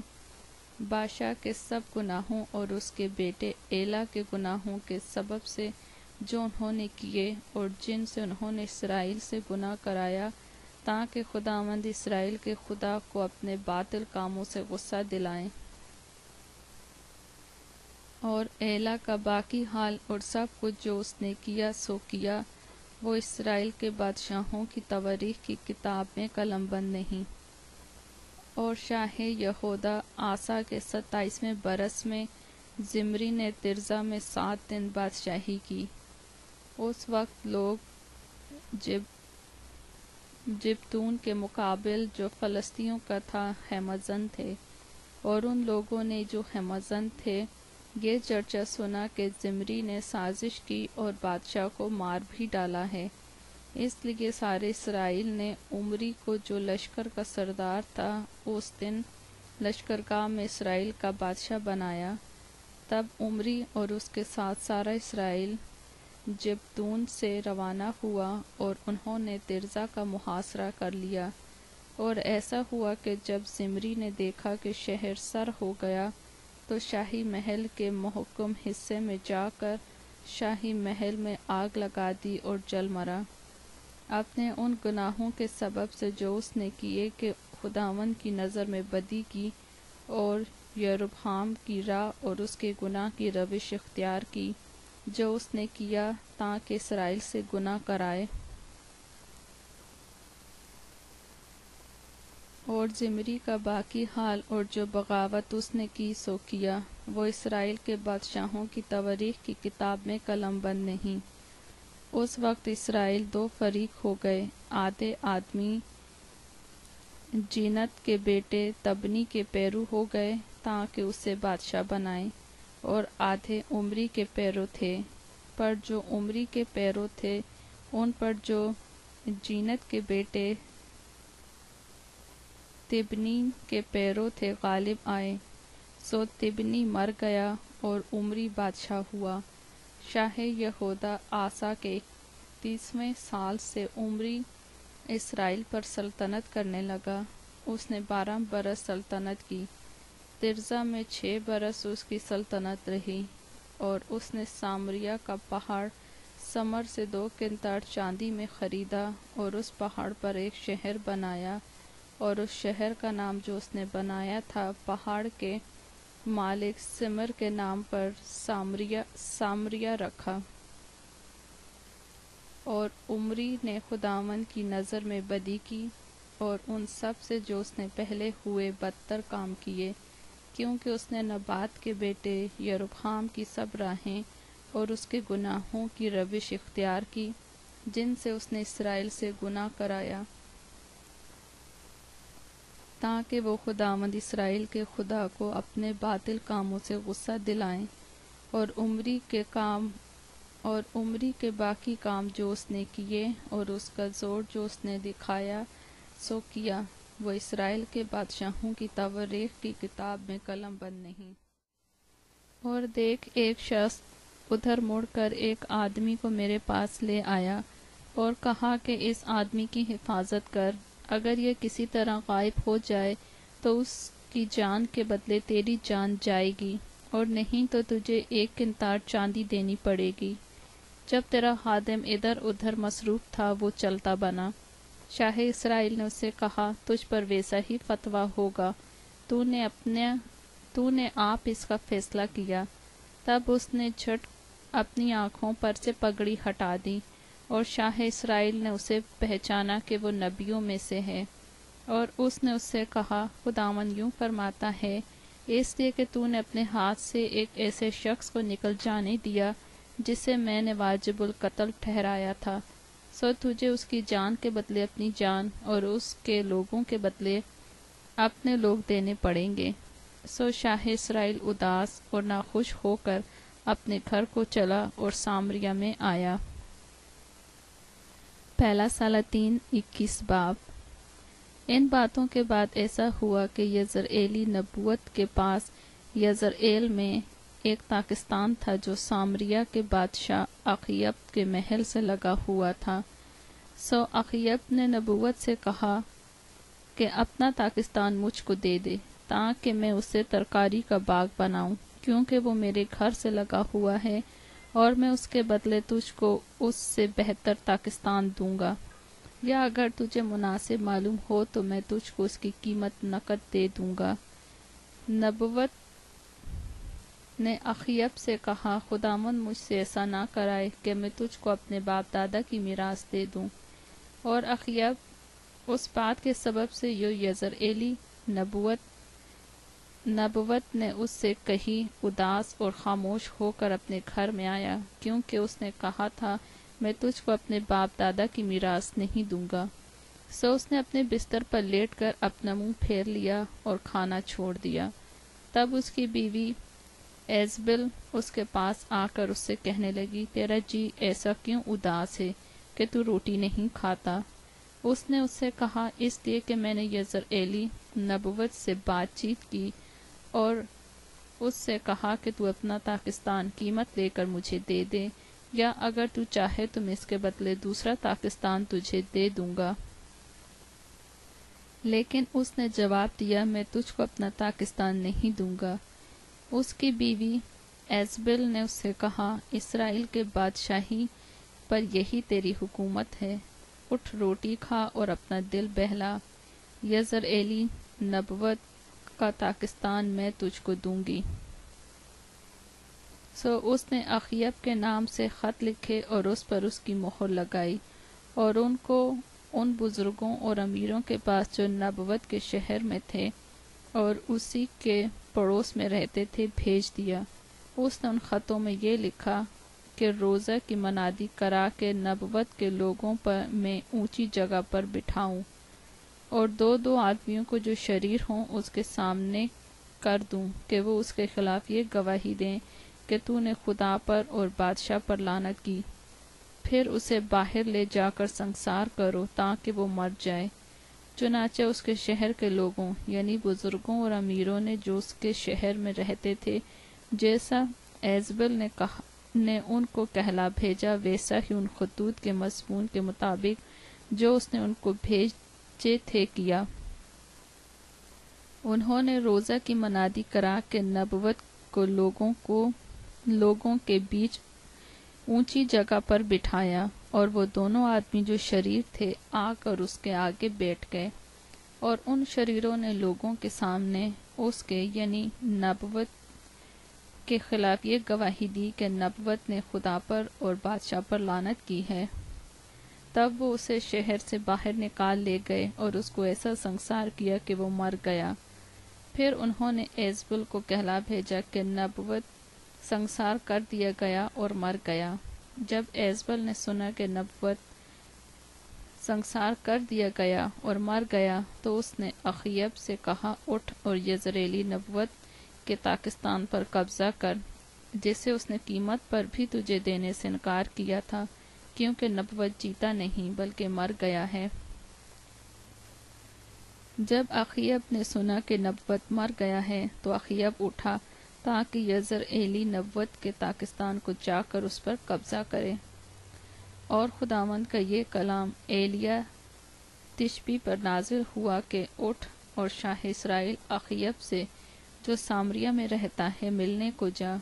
بادشاہ کے سب گناہوں اور اس کے بیٹے ایلا کے گناہوں کے سبب سے جو انہوں نے کیے اور جن سے انہوں نے اسرائیل سے گناہ کرایا، تاکہ خداوند اسرائیل کے خدا کو اپنے باطل کاموں سے غصہ دلائیں۔ اور ایلا کا باقی حال اور سب کچھ جو اس نے کیا سو کیا، وہ اسرائیل کے بادشاہوں کی تواریخ کی کتاب میں قلم بند نہیں۔ اور شاہ یہودا آسا کے 27ویں برس میں زمری نے ترزا میں 7 دن بادشاہی کی۔ اس وقت لوگ جبتون کے مقابل جو فلسطینیوں کا تھا خیمہ تھے، اور ان لوگوں نے جو خیمہ تھے یہ چرچا سنا کہ زمری نے سازش کی اور بادشاہ کو مار بھی ڈالا ہے۔ اس لیے سارے اسرائیل نے عمری کو جو لشکر کا سردار تھا اس دن لشکرگاہ میں اسرائیل کا بادشاہ بنایا۔ تب عمری اور اس کے ساتھ سارا اسرائیل جبتون سے روانہ ہوا اور انہوں نے ترزا کا محاصرہ کر لیا۔ اور ایسا ہوا کہ جب زمری نے دیکھا کہ شہر سر ہو گیا تو شاہی محل کے محکم حصے میں جا کر شاہی محل میں آگ لگا دی اور جل مرا، اپنے ان گناہوں کے سبب سے جو اس نے کیے کہ خداوند کی نظر میں بدی کی اور یروبعام کی راہ اور اس کے گناہ کی روش اختیار کی جو اس نے کیا تاکہ اسرائیل سے گناہ کرائے۔ اور زمری کا باقی حال اور جو بغاوت اس نے کی سو کیا، وہ اسرائیل کے بادشاہوں کی تواریخ کی کتاب میں قلم بند نہیں۔ اس وقت اسرائیل 2 فریق ہو گئے، آدھے آدمی جینت کے بیٹے تبنی کے پیرو ہو گئے تاکہ اسے بادشاہ بنائیں، اور آدھے عمری کے پیرو تھے۔ پر جو عمری کے پیرو تھے ان پر جو جینت کے بیٹے تبنی کے پیرو تھے غالب آئے، سو تبنی مر گیا اور عمری بادشاہ ہوا۔ شاہ یہودا آسا کے 31ویں سال سے عمری اسرائیل پر سلطنت کرنے لگا۔ اس نے 12 برس سلطنت کی۔ ترزا میں 6 برس اس کی سلطنت رہی، اور اس نے سامریا کا پہاڑ سمر سے 2 قنطار چاندی میں خریدا اور اس پہاڑ پر ایک شہر بنایا، اور اس شہر کا نام جو اس نے بنایا تھا پہاڑ کے مالک سمر کے نام پر سامریا رکھا۔ اور عمری نے خداوند کی نظر میں بدی کی اور ان سب سے جو اس نے پہلے ہوئے بدتر کام کیے، کیونکہ اس نے نبات کے بیٹے یروبعام کی سب راہیں اور اس کے گناہوں کی روش اختیار کی جن سے اس نے اسرائیل سے گناہ کرایا، تاکہ وہ خداوند اسرائیل کے خدا کو اپنے باطل کاموں سے غصہ دلائیں۔ اور عمری کے باقی کام جو اس نے کیے اور اس کا زور جو اس نے دکھایا سو کیا، وہ اسرائیل کے بادشاہوں کی تواریخ کی کتاب میں قلم بند نہیں۔ اور دیکھ، ایک شخص ادھر مڑ کر ایک آدمی کو میرے پاس لے آیا اور کہا کہ اس آدمی کی حفاظت کر، اگر یہ کسی طرح غائب ہو جائے تو اس کی جان کے بدلے تیری جان جائے گی، اور نہیں تو تجھے 1 قنطار چاندی دینی پڑے گی۔ جب تیرا خادم ادھر ادھر مصروف تھا وہ چلتا بنا۔ شاہ اسرائیل نے اسے کہا، تجھ پر ویسا ہی فتویٰ ہوگا، تو نے آپ اس کا فیصلہ کیا۔ تب اس نے جھٹ اپنی آنکھوں پر سے پگڑی ہٹا دی، اور شاہ اسرائیل نے اسے پہچانا کہ وہ نبیوں میں سے ہے، اور اس نے اس سے کہا، خداوند یوں فرماتا ہے، اس لیے کہ تو نے اپنے ہاتھ سے ایک ایسے شخص کو نکل جانے دیا جسے میں نے واجب القتل ٹھہرایا تھا، سو تجھے اس کی جان کے بدلے اپنی جان اور اس کے لوگوں کے بدلے اپنے لوگ دینے پڑیں گے۔ سو شاہ اسرائیل اداس اور ناخوش ہو کر اپنے گھر کو چلا اور سامریا میں آیا۔ پہلا سلاطین 21 باب۔ ان باتوں کے بعد ایسا ہوا کہ یزرعیلی نبوت کے پاس یزرعیل میں ایک تاکستان تھا جو سامریہ کے بادشاہ اخیب کے محل سے لگا ہوا تھا۔ سو اخیب نے نبوت سے کہا کہ اپنا تاکستان مجھ کو دے دے تاکہ میں اسے ترکاری کا باغ بناؤں، کیونکہ وہ میرے گھر سے لگا ہوا ہے اور میں اس کے بدلے تجھ کو اس سے بہتر تاکستان دوں گا، یا اگر تجھے مناسب معلوم ہو تو میں تجھ کو اس کی قیمت نقد دے دوں گا۔ نبوت نے اخیب سے کہا، خداوند مجھ سے ایسا نہ کرائے کہ میں تجھ کو اپنے باپ دادا کی میراث دے دوں۔ اور اخیب اس بات کے سبب سے جو یزرعیلی نبوت نے اس سے کہی اداس اور خاموش ہو کر اپنے گھر میں آیا، کیونکہ اس نے کہا تھا میں تجھ کو اپنے باپ دادا کی میراث نہیں دوں گا۔ سو اس نے اپنے بستر پر لیٹ کر اپنا منہ پھیر لیا اور کھانا چھوڑ دیا۔ تب اس کی بیوی ایزبل اس کے پاس آ کر اس سے کہنے لگی، تیرا جی ایسا کیوں اداس ہے کہ تو روٹی نہیں کھاتا؟ اس نے اس سے کہا، اس لیے کہ میں نے یزرعیلی نبوت سے بات چیت کی اور اس سے کہا کہ تو اپنا تاکستان قیمت لے کر مجھے دے دے، یا اگر تو چاہے تو میں اس کے بدلے دوسرا تاکستان تجھے دے دوں گا۔ لیکن اس نے جواب دیا، میں تجھ کو اپنا تاکستان نہیں دوں گا۔ اس کی بیوی ایزبل نے اس سے کہا، اسرائیل کے بادشاہی پر یہی تیری حکومت ہے، اٹھ روٹی کھا اور اپنا دل بہلا، یزرعیلی نبوت کا تاکستان میں تجھ کو دوں گی۔ سو اس نے اخیب کے نام سے خط لکھے اور اس پر اس کی مہر لگائی اور ان کو ان بزرگوں اور امیروں کے پاس جو نبوت کے شہر میں تھے اور اسی کے پڑوس میں رہتے تھے بھیج دیا۔ اس نے ان خطوں میں یہ لکھا کہ روزہ کی منادی کرا کے نبوت کے لوگوں پر میں اونچی جگہ پر بٹھاؤں اور دو دو آدمیوں کو جو شریر ہوں اس کے سامنے کر دوں کہ وہ اس کے خلاف یہ گواہی دیں کہ تو نے خدا پر اور بادشاہ پر لعنت کی، پھر اسے باہر لے جا کر سنسار کرو تاکہ وہ مر جائے۔ چنانچہ اس کے شہر کے لوگوں یعنی بزرگوں اور امیروں نے جو اس کے شہر میں رہتے تھے، جیسا ایزبل نے ان کو کہلا بھیجا ویسا ہی ان خطوط کے مضمون کے مطابق جو اس نے ان کو بھیجے تھے کیا۔ انہوں نے روزہ کی منادی کرا کے نبوت کو لوگوں کے بیچ اونچی جگہ پر بٹھایا، اور وہ دونوں آدمی جو شریر تھے آ کر اس کے آگے بیٹھ گئے، اور ان شریروں نے لوگوں کے سامنے اس کے یعنی نبوت کے خلاف یہ گواہی دی کہ نبوت نے خدا پر اور بادشاہ پر لعنت کی ہے۔ تب وہ اسے شہر سے باہر نکال لے گئے اور اس کو ایسا سنسار کیا کہ وہ مر گیا۔ پھر انہوں نے ایزبل کو کہلا بھیجا کہ نبوت سنسار کر دیا گیا اور مر گیا۔ جب ایزبل نے سنا کہ نبوت سنسار کر دیا گیا اور مر گیا تو اس نے اخیب سے کہا، اٹھ اور یزرعیلی نبوت کے تاکستان پر قبضہ کر، جسے اس نے قیمت پر بھی تجھے دینے سے انکار کیا تھا، کیونکہ نبوت جیتا نہیں بلکہ مر گیا ہے۔ جب اخیب نے سنا کہ نبوت مر گیا ہے تو اخیب اٹھا تاکہ یزرعیلی نبوت کے تاکستان کو جا کر اس پر قبضہ کرے۔ اور خداوند کا یہ کلام ایلیاہ تشبی پر نازل ہوا کہ اٹھ اور شاہ اسرائیل اخیب سے جو سامریہ میں رہتا ہے ملنے کو جا،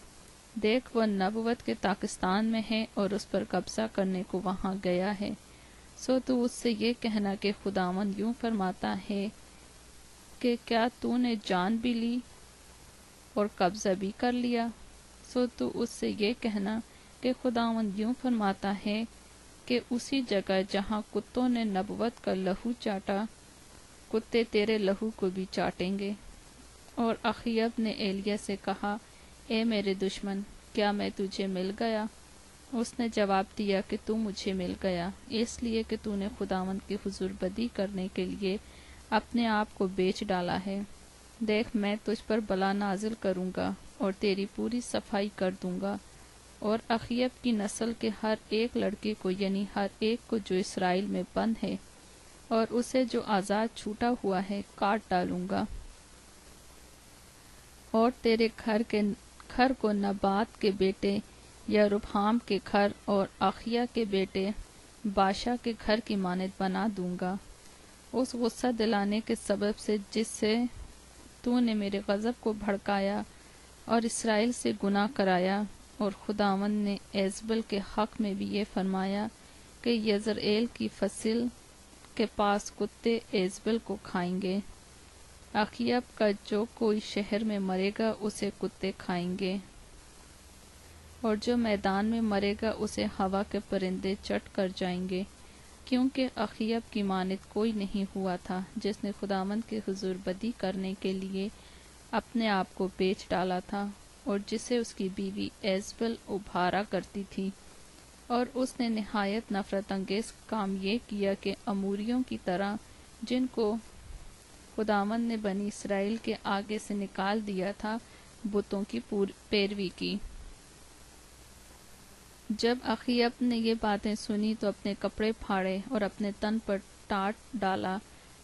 دیکھ وہ نبوت کے تاکستان میں ہے اور اس پر قبضہ کرنے کو وہاں گیا ہے۔ سو تو اس سے یہ کہنا کہ خداوند یوں فرماتا ہے کہ کیا تو نے جان بھی لی اور قبضہ بھی کر لیا؟ سو تو اس سے یہ کہنا کہ خداوند یوں فرماتا ہے کہ اسی جگہ جہاں کتوں نے نبوت کا لہو چاٹا، کتے تیرے لہو کو بھی چاٹیں گے۔ اور اخیب نے ایلیاہ سے کہا، اے میرے دشمن، کیا میں تجھے مل گیا؟ اس نے جواب دیا کہ تو مجھے مل گیا، اس لیے کہ تو نے خداوند کے حضور بدی کرنے کے لیے اپنے آپ کو بیچ ڈالا ہے۔ دیکھ میں تجھ پر بلا نازل کروں گا اور تیری پوری صفائی کر دوں گا، اور اخیب کی نسل کے ہر ایک لڑکے کو یعنی ہر ایک کو جو اسرائیل میں بند ہے اور اسے جو آزاد چھوٹا ہوا ہے کاٹ ڈالوں گا، اور تیرے گھر کو نبات کے بیٹے یروبعام کے گھر اور اخیا کے بیٹے باشا کے گھر کی مانند بنا دوں گا، اس غصہ دلانے کے سبب سے جس سے تو نے میرے غضب کو بھڑکایا اور اسرائیل سے گناہ کرایا۔ اور خداوند نے ایزبل کے حق میں بھی یہ فرمایا کہ یزرعیل کی فصل کے پاس کتے ایزبل کو کھائیں گے، اخیب کا جو کوئی شہر میں مرے گا اسے کتے کھائیں گے، اور جو میدان میں مرے گا اسے ہوا کے پرندے چٹ کر جائیں گے، کیونکہ اخیب کی مانند کوئی نہیں ہوا تھا جس نے خداوند کے حضور بدی کرنے کے لیے اپنے آپ کو بیچ ڈالا تھا، اور جسے اس کی بیوی ایزبل ابھارا کرتی تھی۔ اور اس نے نہایت نفرت انگیز کام یہ کیا کہ اموریوں کی طرح جن کو خداوند نے بنی اسرائیل کے آگے سے نکال دیا تھا بتوں کی پیروی کی۔ جب اخیب نے یہ باتیں سنی تو اپنے کپڑے پھاڑے اور اپنے تن پر ٹاٹ ڈالا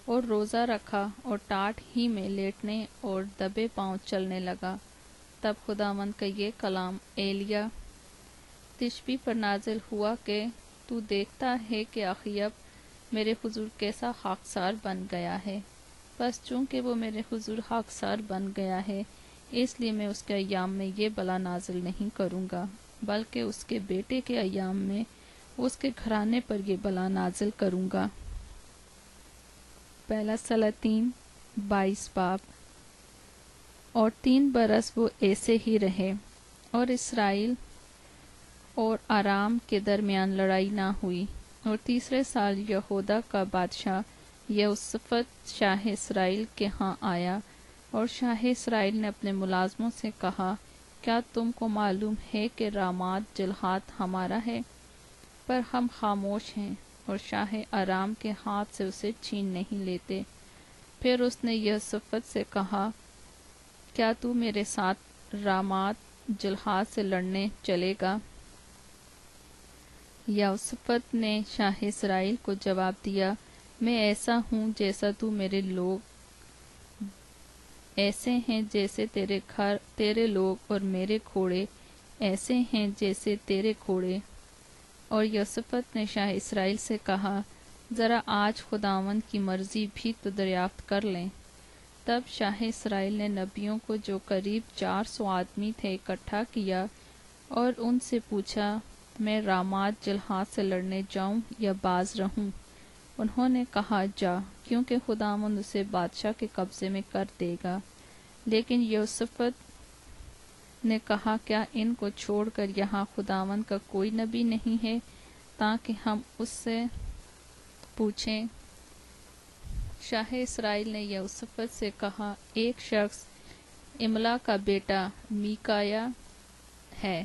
اور روزہ رکھا اور ٹاٹ ہی میں لیٹنے اور دبے پاؤں چلنے لگا۔ تب خداوند کا یہ کلام ایلیاہ تشبی پر نازل ہوا کہ تو دیکھتا ہے کہ اخیب میرے حضور کیسا خاکسار بن گیا ہے، بس چونکہ وہ میرے حضور خاکسار بن گیا ہے اس لیے میں اس کے ایام میں یہ بلا نازل نہیں کروں گا، بلکہ اس کے بیٹے کے ایام میں اس کے گھرانے پر یہ بلا نازل کروں گا۔ پہلا سلاطین 22 باب۔ اور 3 برس وہ ایسے ہی رہے، اور اسرائیل اور آرام کے درمیان لڑائی نہ ہوئی۔ اور تیسرے سال یہودا کا بادشاہ یہوشافط شاہ اسرائیل کے ہاں آیا، اور شاہ اسرائیل نے اپنے ملازموں سے کہا، کیا تم کو معلوم ہے کہ رامات جلحاد ہمارا ہے؟ پر ہم خاموش ہیں اور شاہ آرام کے ہاتھ سے اسے چھین نہیں لیتے۔ پھر اس نے یہوشافط سے کہا، کیا تو میرے ساتھ رامات جلحاد سے لڑنے چلے گا؟ یہوشافط نے شاہ اسرائیل کو جواب دیا، میں ایسا ہوں جیسا تو، میرے لوگ ایسے ہیں جیسے تیرے لوگ، اور میرے گھوڑے ایسے ہیں جیسے تیرے گھوڑے۔ اور یہوشافط نے شاہ اسرائیل سے کہا، ذرا آج خداوند کی مرضی بھی تو دریافت کر لیں۔ تب شاہ اسرائیل نے نبیوں کو جو قریب 400 آدمی تھے اکٹھا کیا اور ان سے پوچھا، میں رامات جلحاد سے لڑنے جاؤں یا باز رہوں؟ انہوں نے کہا، جا، کیونکہ خداوند اسے بادشاہ کے قبضے میں کر دے گا۔ لیکن یہوشافط نے کہا، کیا ان کو چھوڑ کر یہاں خداوند کا کوئی نبی نہیں ہے تاکہ ہم اس سے پوچھیں؟ شاہ اسرائیل نے یہوشافط سے کہا، ایک شخص املا کا بیٹا میکایا ہے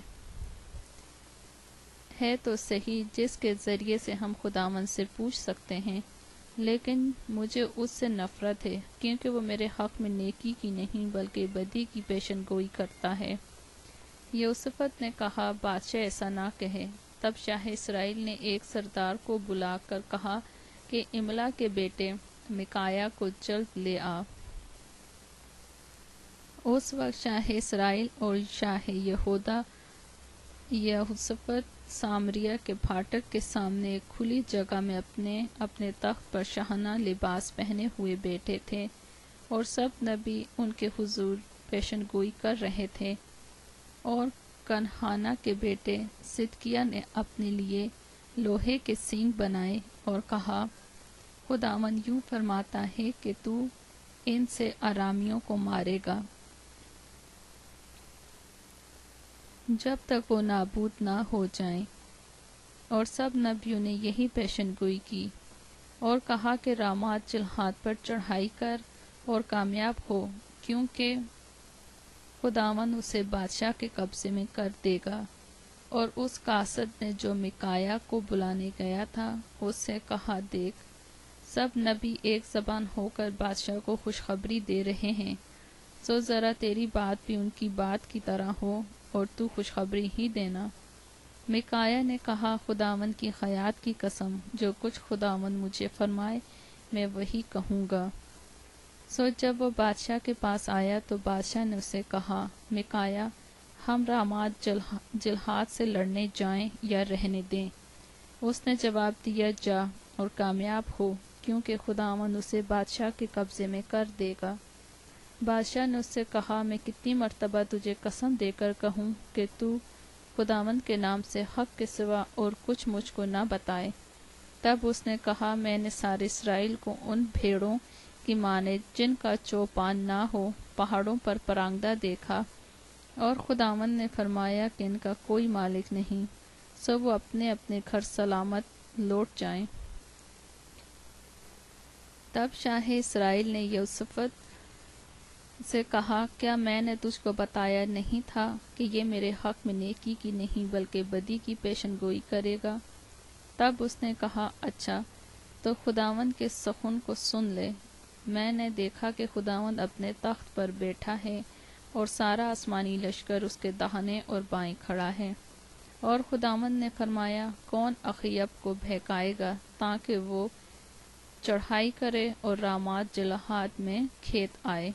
تو صحیح، جس کے ذریعے سے ہم خداوند سے پوچھ سکتے ہیں، لیکن مجھے اس سے نفرت ہے کیونکہ وہ میرے حق میں نیکی کی نہیں بلکہ بدی کی پیشن گوئی کرتا ہے۔ یہوشافط نے کہا، بادشاہ ایسا نہ کہے۔ تب شاہ اسرائیل نے ایک سردار کو بلا کر کہا کہ املا کے بیٹے میکایا کو جلد لے آ۔ اس وقت شاہ اسرائیل اور شاہ یہودا یہوشافط سامریا کے پھاٹک کے سامنے ایک کھلی جگہ میں اپنے اپنے تخت پر شاہانہ لباس پہنے ہوئے بیٹھے تھے، اور سب نبی ان کے حضور پیشن گوئی کر رہے تھے۔ اور کنہانا کے بیٹے صدقیہ نے اپنے لیے لوہے کے سینگ بنائے اور کہا، خداوند یوں فرماتا ہے کہ تو ان سے آرامیوں کو مارے گا جب تک وہ نابود نہ ہو جائیں۔ اور سب نبیوں نے یہی پیشن گوئی کی، اور کہا کہ رامات جلحاد پر چڑھائی کر اور کامیاب ہو، کیونکہ خداوند اسے بادشاہ کے قبضے میں کر دے گا۔ اور اس قاصد نے جو میکایا کو بلانے گیا تھا اس سے کہا، دیکھ، سب نبی ایک زبان ہو کر بادشاہ کو خوشخبری دے رہے ہیں، سو ذرا تیری بات بھی ان کی بات کی طرح ہو اور تو خوشخبری ہی دینا۔ میکایا نے کہا، خداوند کی حیات کی قسم، جو کچھ خداوند مجھے فرمائے میں وہی کہوں گا۔ جب وہ بادشاہ کے پاس آیا تو بادشاہ نے اسے کہا، میکایا، ہم رامات جلحاد سے لڑنے جائیں یا رہنے دیں؟ اس نے جواب دیا، جا اور کامیاب ہو، کیونکہ خداوند اسے بادشاہ کے قبضے میں کر دے گا۔ بادشاہ نے اس سے کہا، میں کتنی مرتبہ تجھے قسم دے کر کہوں کہ تو خداوند کے نام سے حق کے سوا اور کچھ مجھ کو نہ بتائے۔ تب اس نے کہا، میں نے سارے اسرائیل کو ان بھیڑوں کی مانند جن کا چوپان نہ ہو پہاڑوں پر پرانگدہ دیکھا، اور خداوند نے فرمایا کہ ان کا کوئی مالک نہیں، سو وہ اپنے اپنے گھر سلامت لوٹ جائیں۔ تب شاہ اسرائیل نے یہوشافط سے کہا، کیا میں نے تجھ کو بتایا نہیں تھا کہ یہ میرے حق میں نیکی کی نہیں بلکہ بدی کی پیشن گوئی کرے گا؟ تب اس نے کہا، اچھا، تو خداوند کے سخن کو سن لے۔ میں نے دیکھا کہ خداوند اپنے تخت پر بیٹھا ہے اور سارا آسمانی لشکر اس کے داہنے اور بائیں کھڑا ہے، اور خداوند نے فرمایا، کون اخیب کو بہکائے گا تاکہ وہ چڑھائی کرے اور رامات جلحاد میں کھیت آئے؟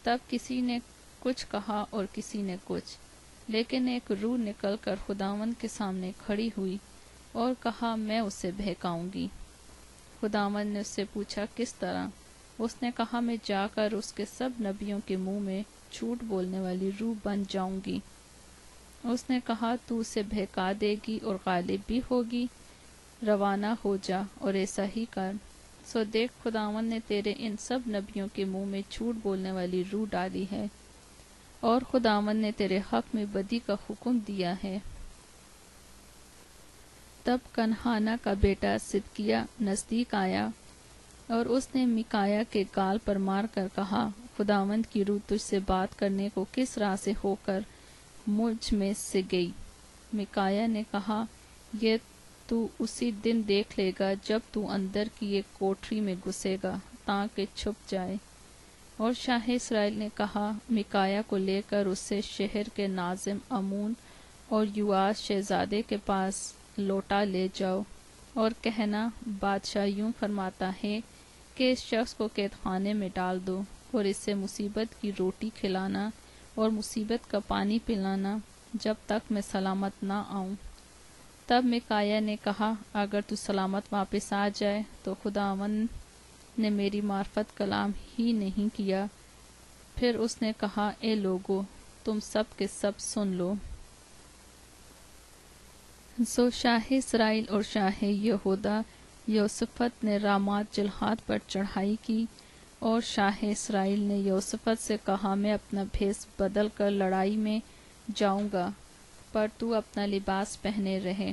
تب کسی نے کچھ کہا اور کسی نے کچھ، لیکن ایک روح نکل کر خداوند کے سامنے کھڑی ہوئی اور کہا، میں اسے بہکاؤں گی۔ خداوند نے اس سے پوچھا، کس طرح؟ اس نے کہا، میں جا کر اس کے سب نبیوں کے منہ میں جھوٹ بولنے والی روح بن جاؤں گی۔ اس نے کہا، تو اسے بہکا دے گی اور غالب بھی ہوگی، روانہ ہو جا اور ایسا ہی کر۔ دیکھ، خداوند نے تیرے ان سب نبیوں کے منہ میں جھوٹ بولنے والی روح ڈالی ہے، اور خداوند نے تیرے حق میں بدی کا حکم دیا ہے۔ تب کنہانہ کا بیٹا صدقیہ نزدیک آیا، اور اس نے میکایا کے گال پر مار کر کہا، خداوند کی روح تجھ سے بات کرنے کو کس راہ سے ہو کر مجھ میں سے گئی؟ میکایا نے کہا، یہ تو اسی دن دیکھ لے گا جب تو اندر کی ایک کوٹری میں گھسے گا تاکہ چھپ جائے۔ اور شاہ اسرائیل نے کہا، میکایا کو لے کر اسے شہر کے ناظم امون اور یواش شہزادے کے پاس لوٹا لے جاؤ، اور کہنا، بادشاہ یوں فرماتا ہے کہ اس شخص کو قید خانے میں ڈال دو، اور اسے مصیبت کی روٹی کھلانا اور مصیبت کا پانی پلانا جب تک میں سلامت نہ آؤں۔ تب میکایا نے کہا، اگر تو سلامت واپس آ جائے تو خداوند نے میری معرفت کلام ہی نہیں کیا۔ پھر اس نے کہا، اے لوگو، تم سب کے سب سن لو۔ شاہ اسرائیل اور شاہ یہودا یہوشافط نے رامات جلحاد پر چڑھائی کی، اور شاہ اسرائیل نے یہوشافط سے کہا، میں اپنا بھیس بدل کر لڑائی میں جاؤں گا، پر تو اپنا لباس پہنے رہے۔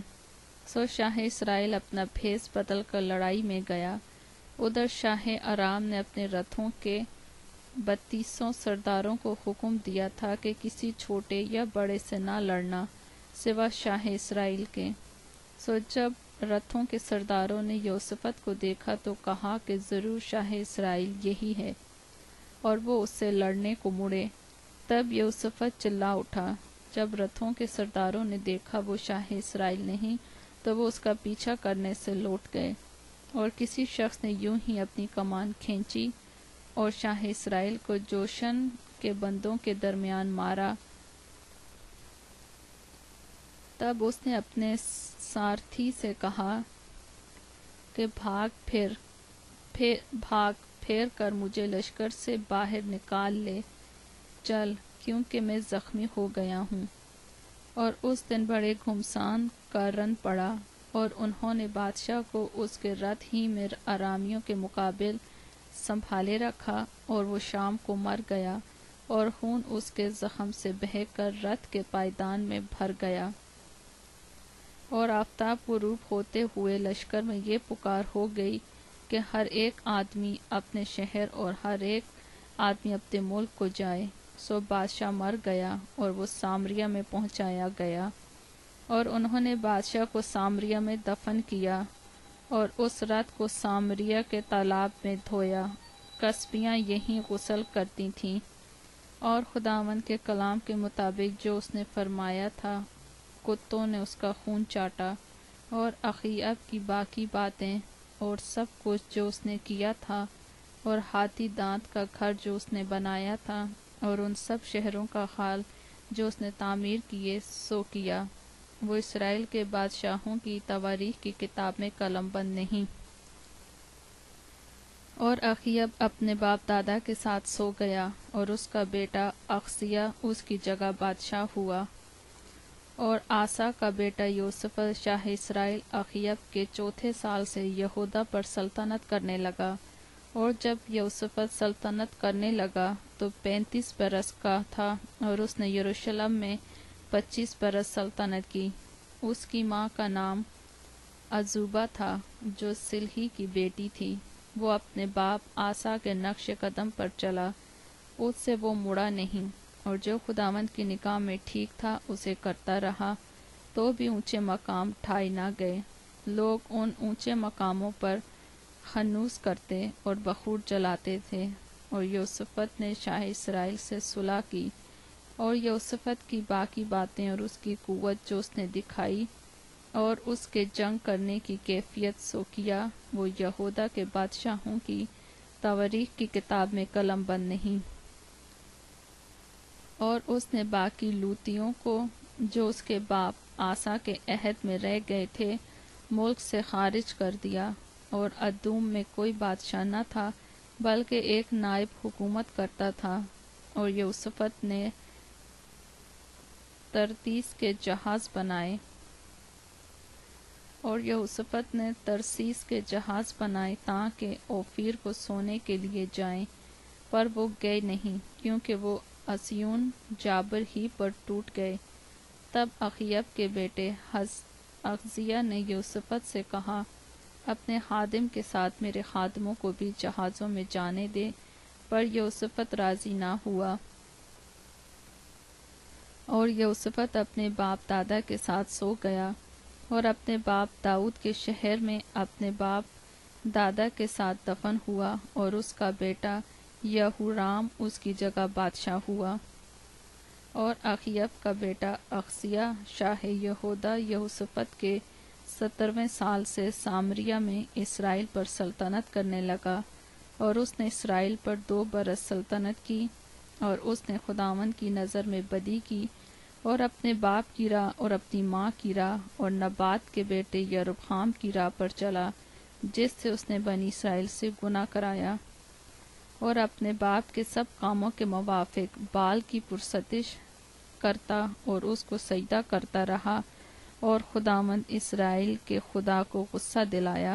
شاہ اسرائیل اپنا بھیس بدل کر لڑائی میں گیا۔ ادھر شاہ ارام نے اپنے رتھوں کے 3200 سرداروں کو حکم دیا تھا کہ کسی چھوٹے یا بڑے سے نہ لڑنا سوا شاہ اسرائیل کے۔ جب رتھوں کے سرداروں نے یہوشافط کو دیکھا تو کہا کہ ضرور شاہ اسرائیل یہی ہے، اور وہ اس سے لڑنے کو مڑے۔ تب یہوشافط چلا اٹھا۔ جب رتھوں کے سرداروں نے دیکھا وہ شاہ اسرائیل نہیں تو وہ اس کا پیچھا کرنے سے لوٹ گئے، اور کسی شخص نے یوں ہی اپنی کمان کھینچی اور شاہ اسرائیل کو جوشن کے بندوں کے درمیان مارا۔ تب اس نے اپنے سارتھی سے کہا کہ بھاگ پھیر کر مجھے لشکر سے باہر نکال لے چل، کیونکہ میں زخمی ہو گیا ہوں۔ اور اس دن بڑے گھمسان کا رن پڑا، اور انہوں نے بادشاہ کو اس کے رتھ ہی میں ارامیوں کے مقابل سنبھالے رکھا، اور وہ شام کو مر گیا، اور خون اس کے زخم سے بہہ کر رتھ کے پائیدان میں بھر گیا۔ اور آفتاب غروب ہوتے ہوئے لشکر میں یہ پکار ہو گئی کہ ہر ایک آدمی اپنے شہر اور ہر ایک آدمی اپنے ملک کو جائے۔ بادشاہ مر گیا اور وہ سامریا میں پہنچایا گیا، اور انہوں نے بادشاہ کو سامریا میں دفن کیا، اور اس رتھ کو سامریا کے تالاب میں دھویا۔ کسبیاں یہیں غسل کرتی تھیں، اور خداوند کے کلام کے مطابق جو اس نے فرمایا تھا، کتوں نے اس کا خون چاٹا۔ اور اخیاب کی باقی باتیں اور سب کچھ جو اس نے کیا تھا، اور ہاتھی دانت کا گھر جو اس نے بنایا تھا، اور ان سب شہروں کا حال جو اس نے تعمیر کیے سو کیا، وہ اسرائیل کے بادشاہوں کی تواریخ کی کتاب میں قلم بند نہیں۔ اور اخیب اپنے باپ دادا کے ساتھ سو گیا، اور اس کا بیٹا اخزیہ اس کی جگہ بادشاہ ہوا۔ اور آسا کا بیٹا یوسفت شاہ اسرائیل اخیب کے چوتھے سال سے یہودا پر سلطنت کرنے لگا، اور جب یوسفت سلطنت کرنے لگا تو 35 برس کا تھا، اور اس نے یروشلم میں 25 برس سلطنت کی۔ اس کی ماں کا نام عزوبہ تھا، جو سلہی کی بیٹی تھی۔ وہ اپنے باپ آسا کے نقش قدم پر چلا، اس سے وہ مڑا نہیں، اور جو خداوند کی نگاہ میں ٹھیک تھا اسے کرتا رہا، تو بھی اونچے مقام ٹھائے نہ گئے۔ لوگ ان اونچے مقاموں پر خنوس کرتے اور بخور جلاتے تھے۔ اور یوسفت نے شاہ اسرائیل سے صلح کی، اور یوسفت کی باقی باتیں اور اس کی قوت جو اس نے دکھائی، اور اس کے جنگ کرنے کی کیفیت سو کیا، وہ یہودا کے بادشاہوں کی تواریخ کی کتاب میں قلم بند نہیں۔ اور اس نے باقی لوتیوں کو جو اس کے باپ آسا کے عہد میں رہ گئے تھے ملک سے خارج کر دیا، اور ادوم میں کوئی بادشاہ نہ تھا بلکہ ایک نائب حکومت کرتا تھا۔ اور یوسفت نے ترسیس کے جہاز بنائے، تاکہ اوفیر کو سونے کے لیے جائیں، پر وہ گئے نہیں، کیونکہ وہ اسیون جابر ہی پر ٹوٹ گئے۔ تب اخیب کے بیٹے اخزیہ نے یوسفت سے کہا، اپنے خادم کے ساتھ میرے خادموں کو بھی جہازوں میں جانے دے، پر یوسفت راضی نہ ہوا۔ اور یوسفت اپنے باپ دادا کے ساتھ سو گیا، اور اپنے باپ داؤد کے شہر میں اپنے باپ دادا کے ساتھ دفن ہوا، اور اس کا بیٹا یہورام اس کی جگہ بادشاہ ہوا۔ اور اخیب کا بیٹا اخزیہ شاہ یہودا یہوشافط کے 17ویں سال سے سامریہ میں اسرائیل پر سلطنت کرنے لگا، اور اس نے اسرائیل پر 2 برس سلطنت کی، اور اس نے خداوند کی نظر میں بدی کی، اور اپنے باپ کی راہ اور اپنی ماں کی راہ اور نبات کے بیٹے یربعام کی راہ پر چلا، جس سے اس نے بنی اسرائیل سے گناہ کرایا، اور اپنے باپ کے سب کاموں کے موافق بال کی پرستش کرتا اور اس کو سجدہ کرتا رہا، اور خداوند اسرائیل کے خدا کو غصہ دلایا۔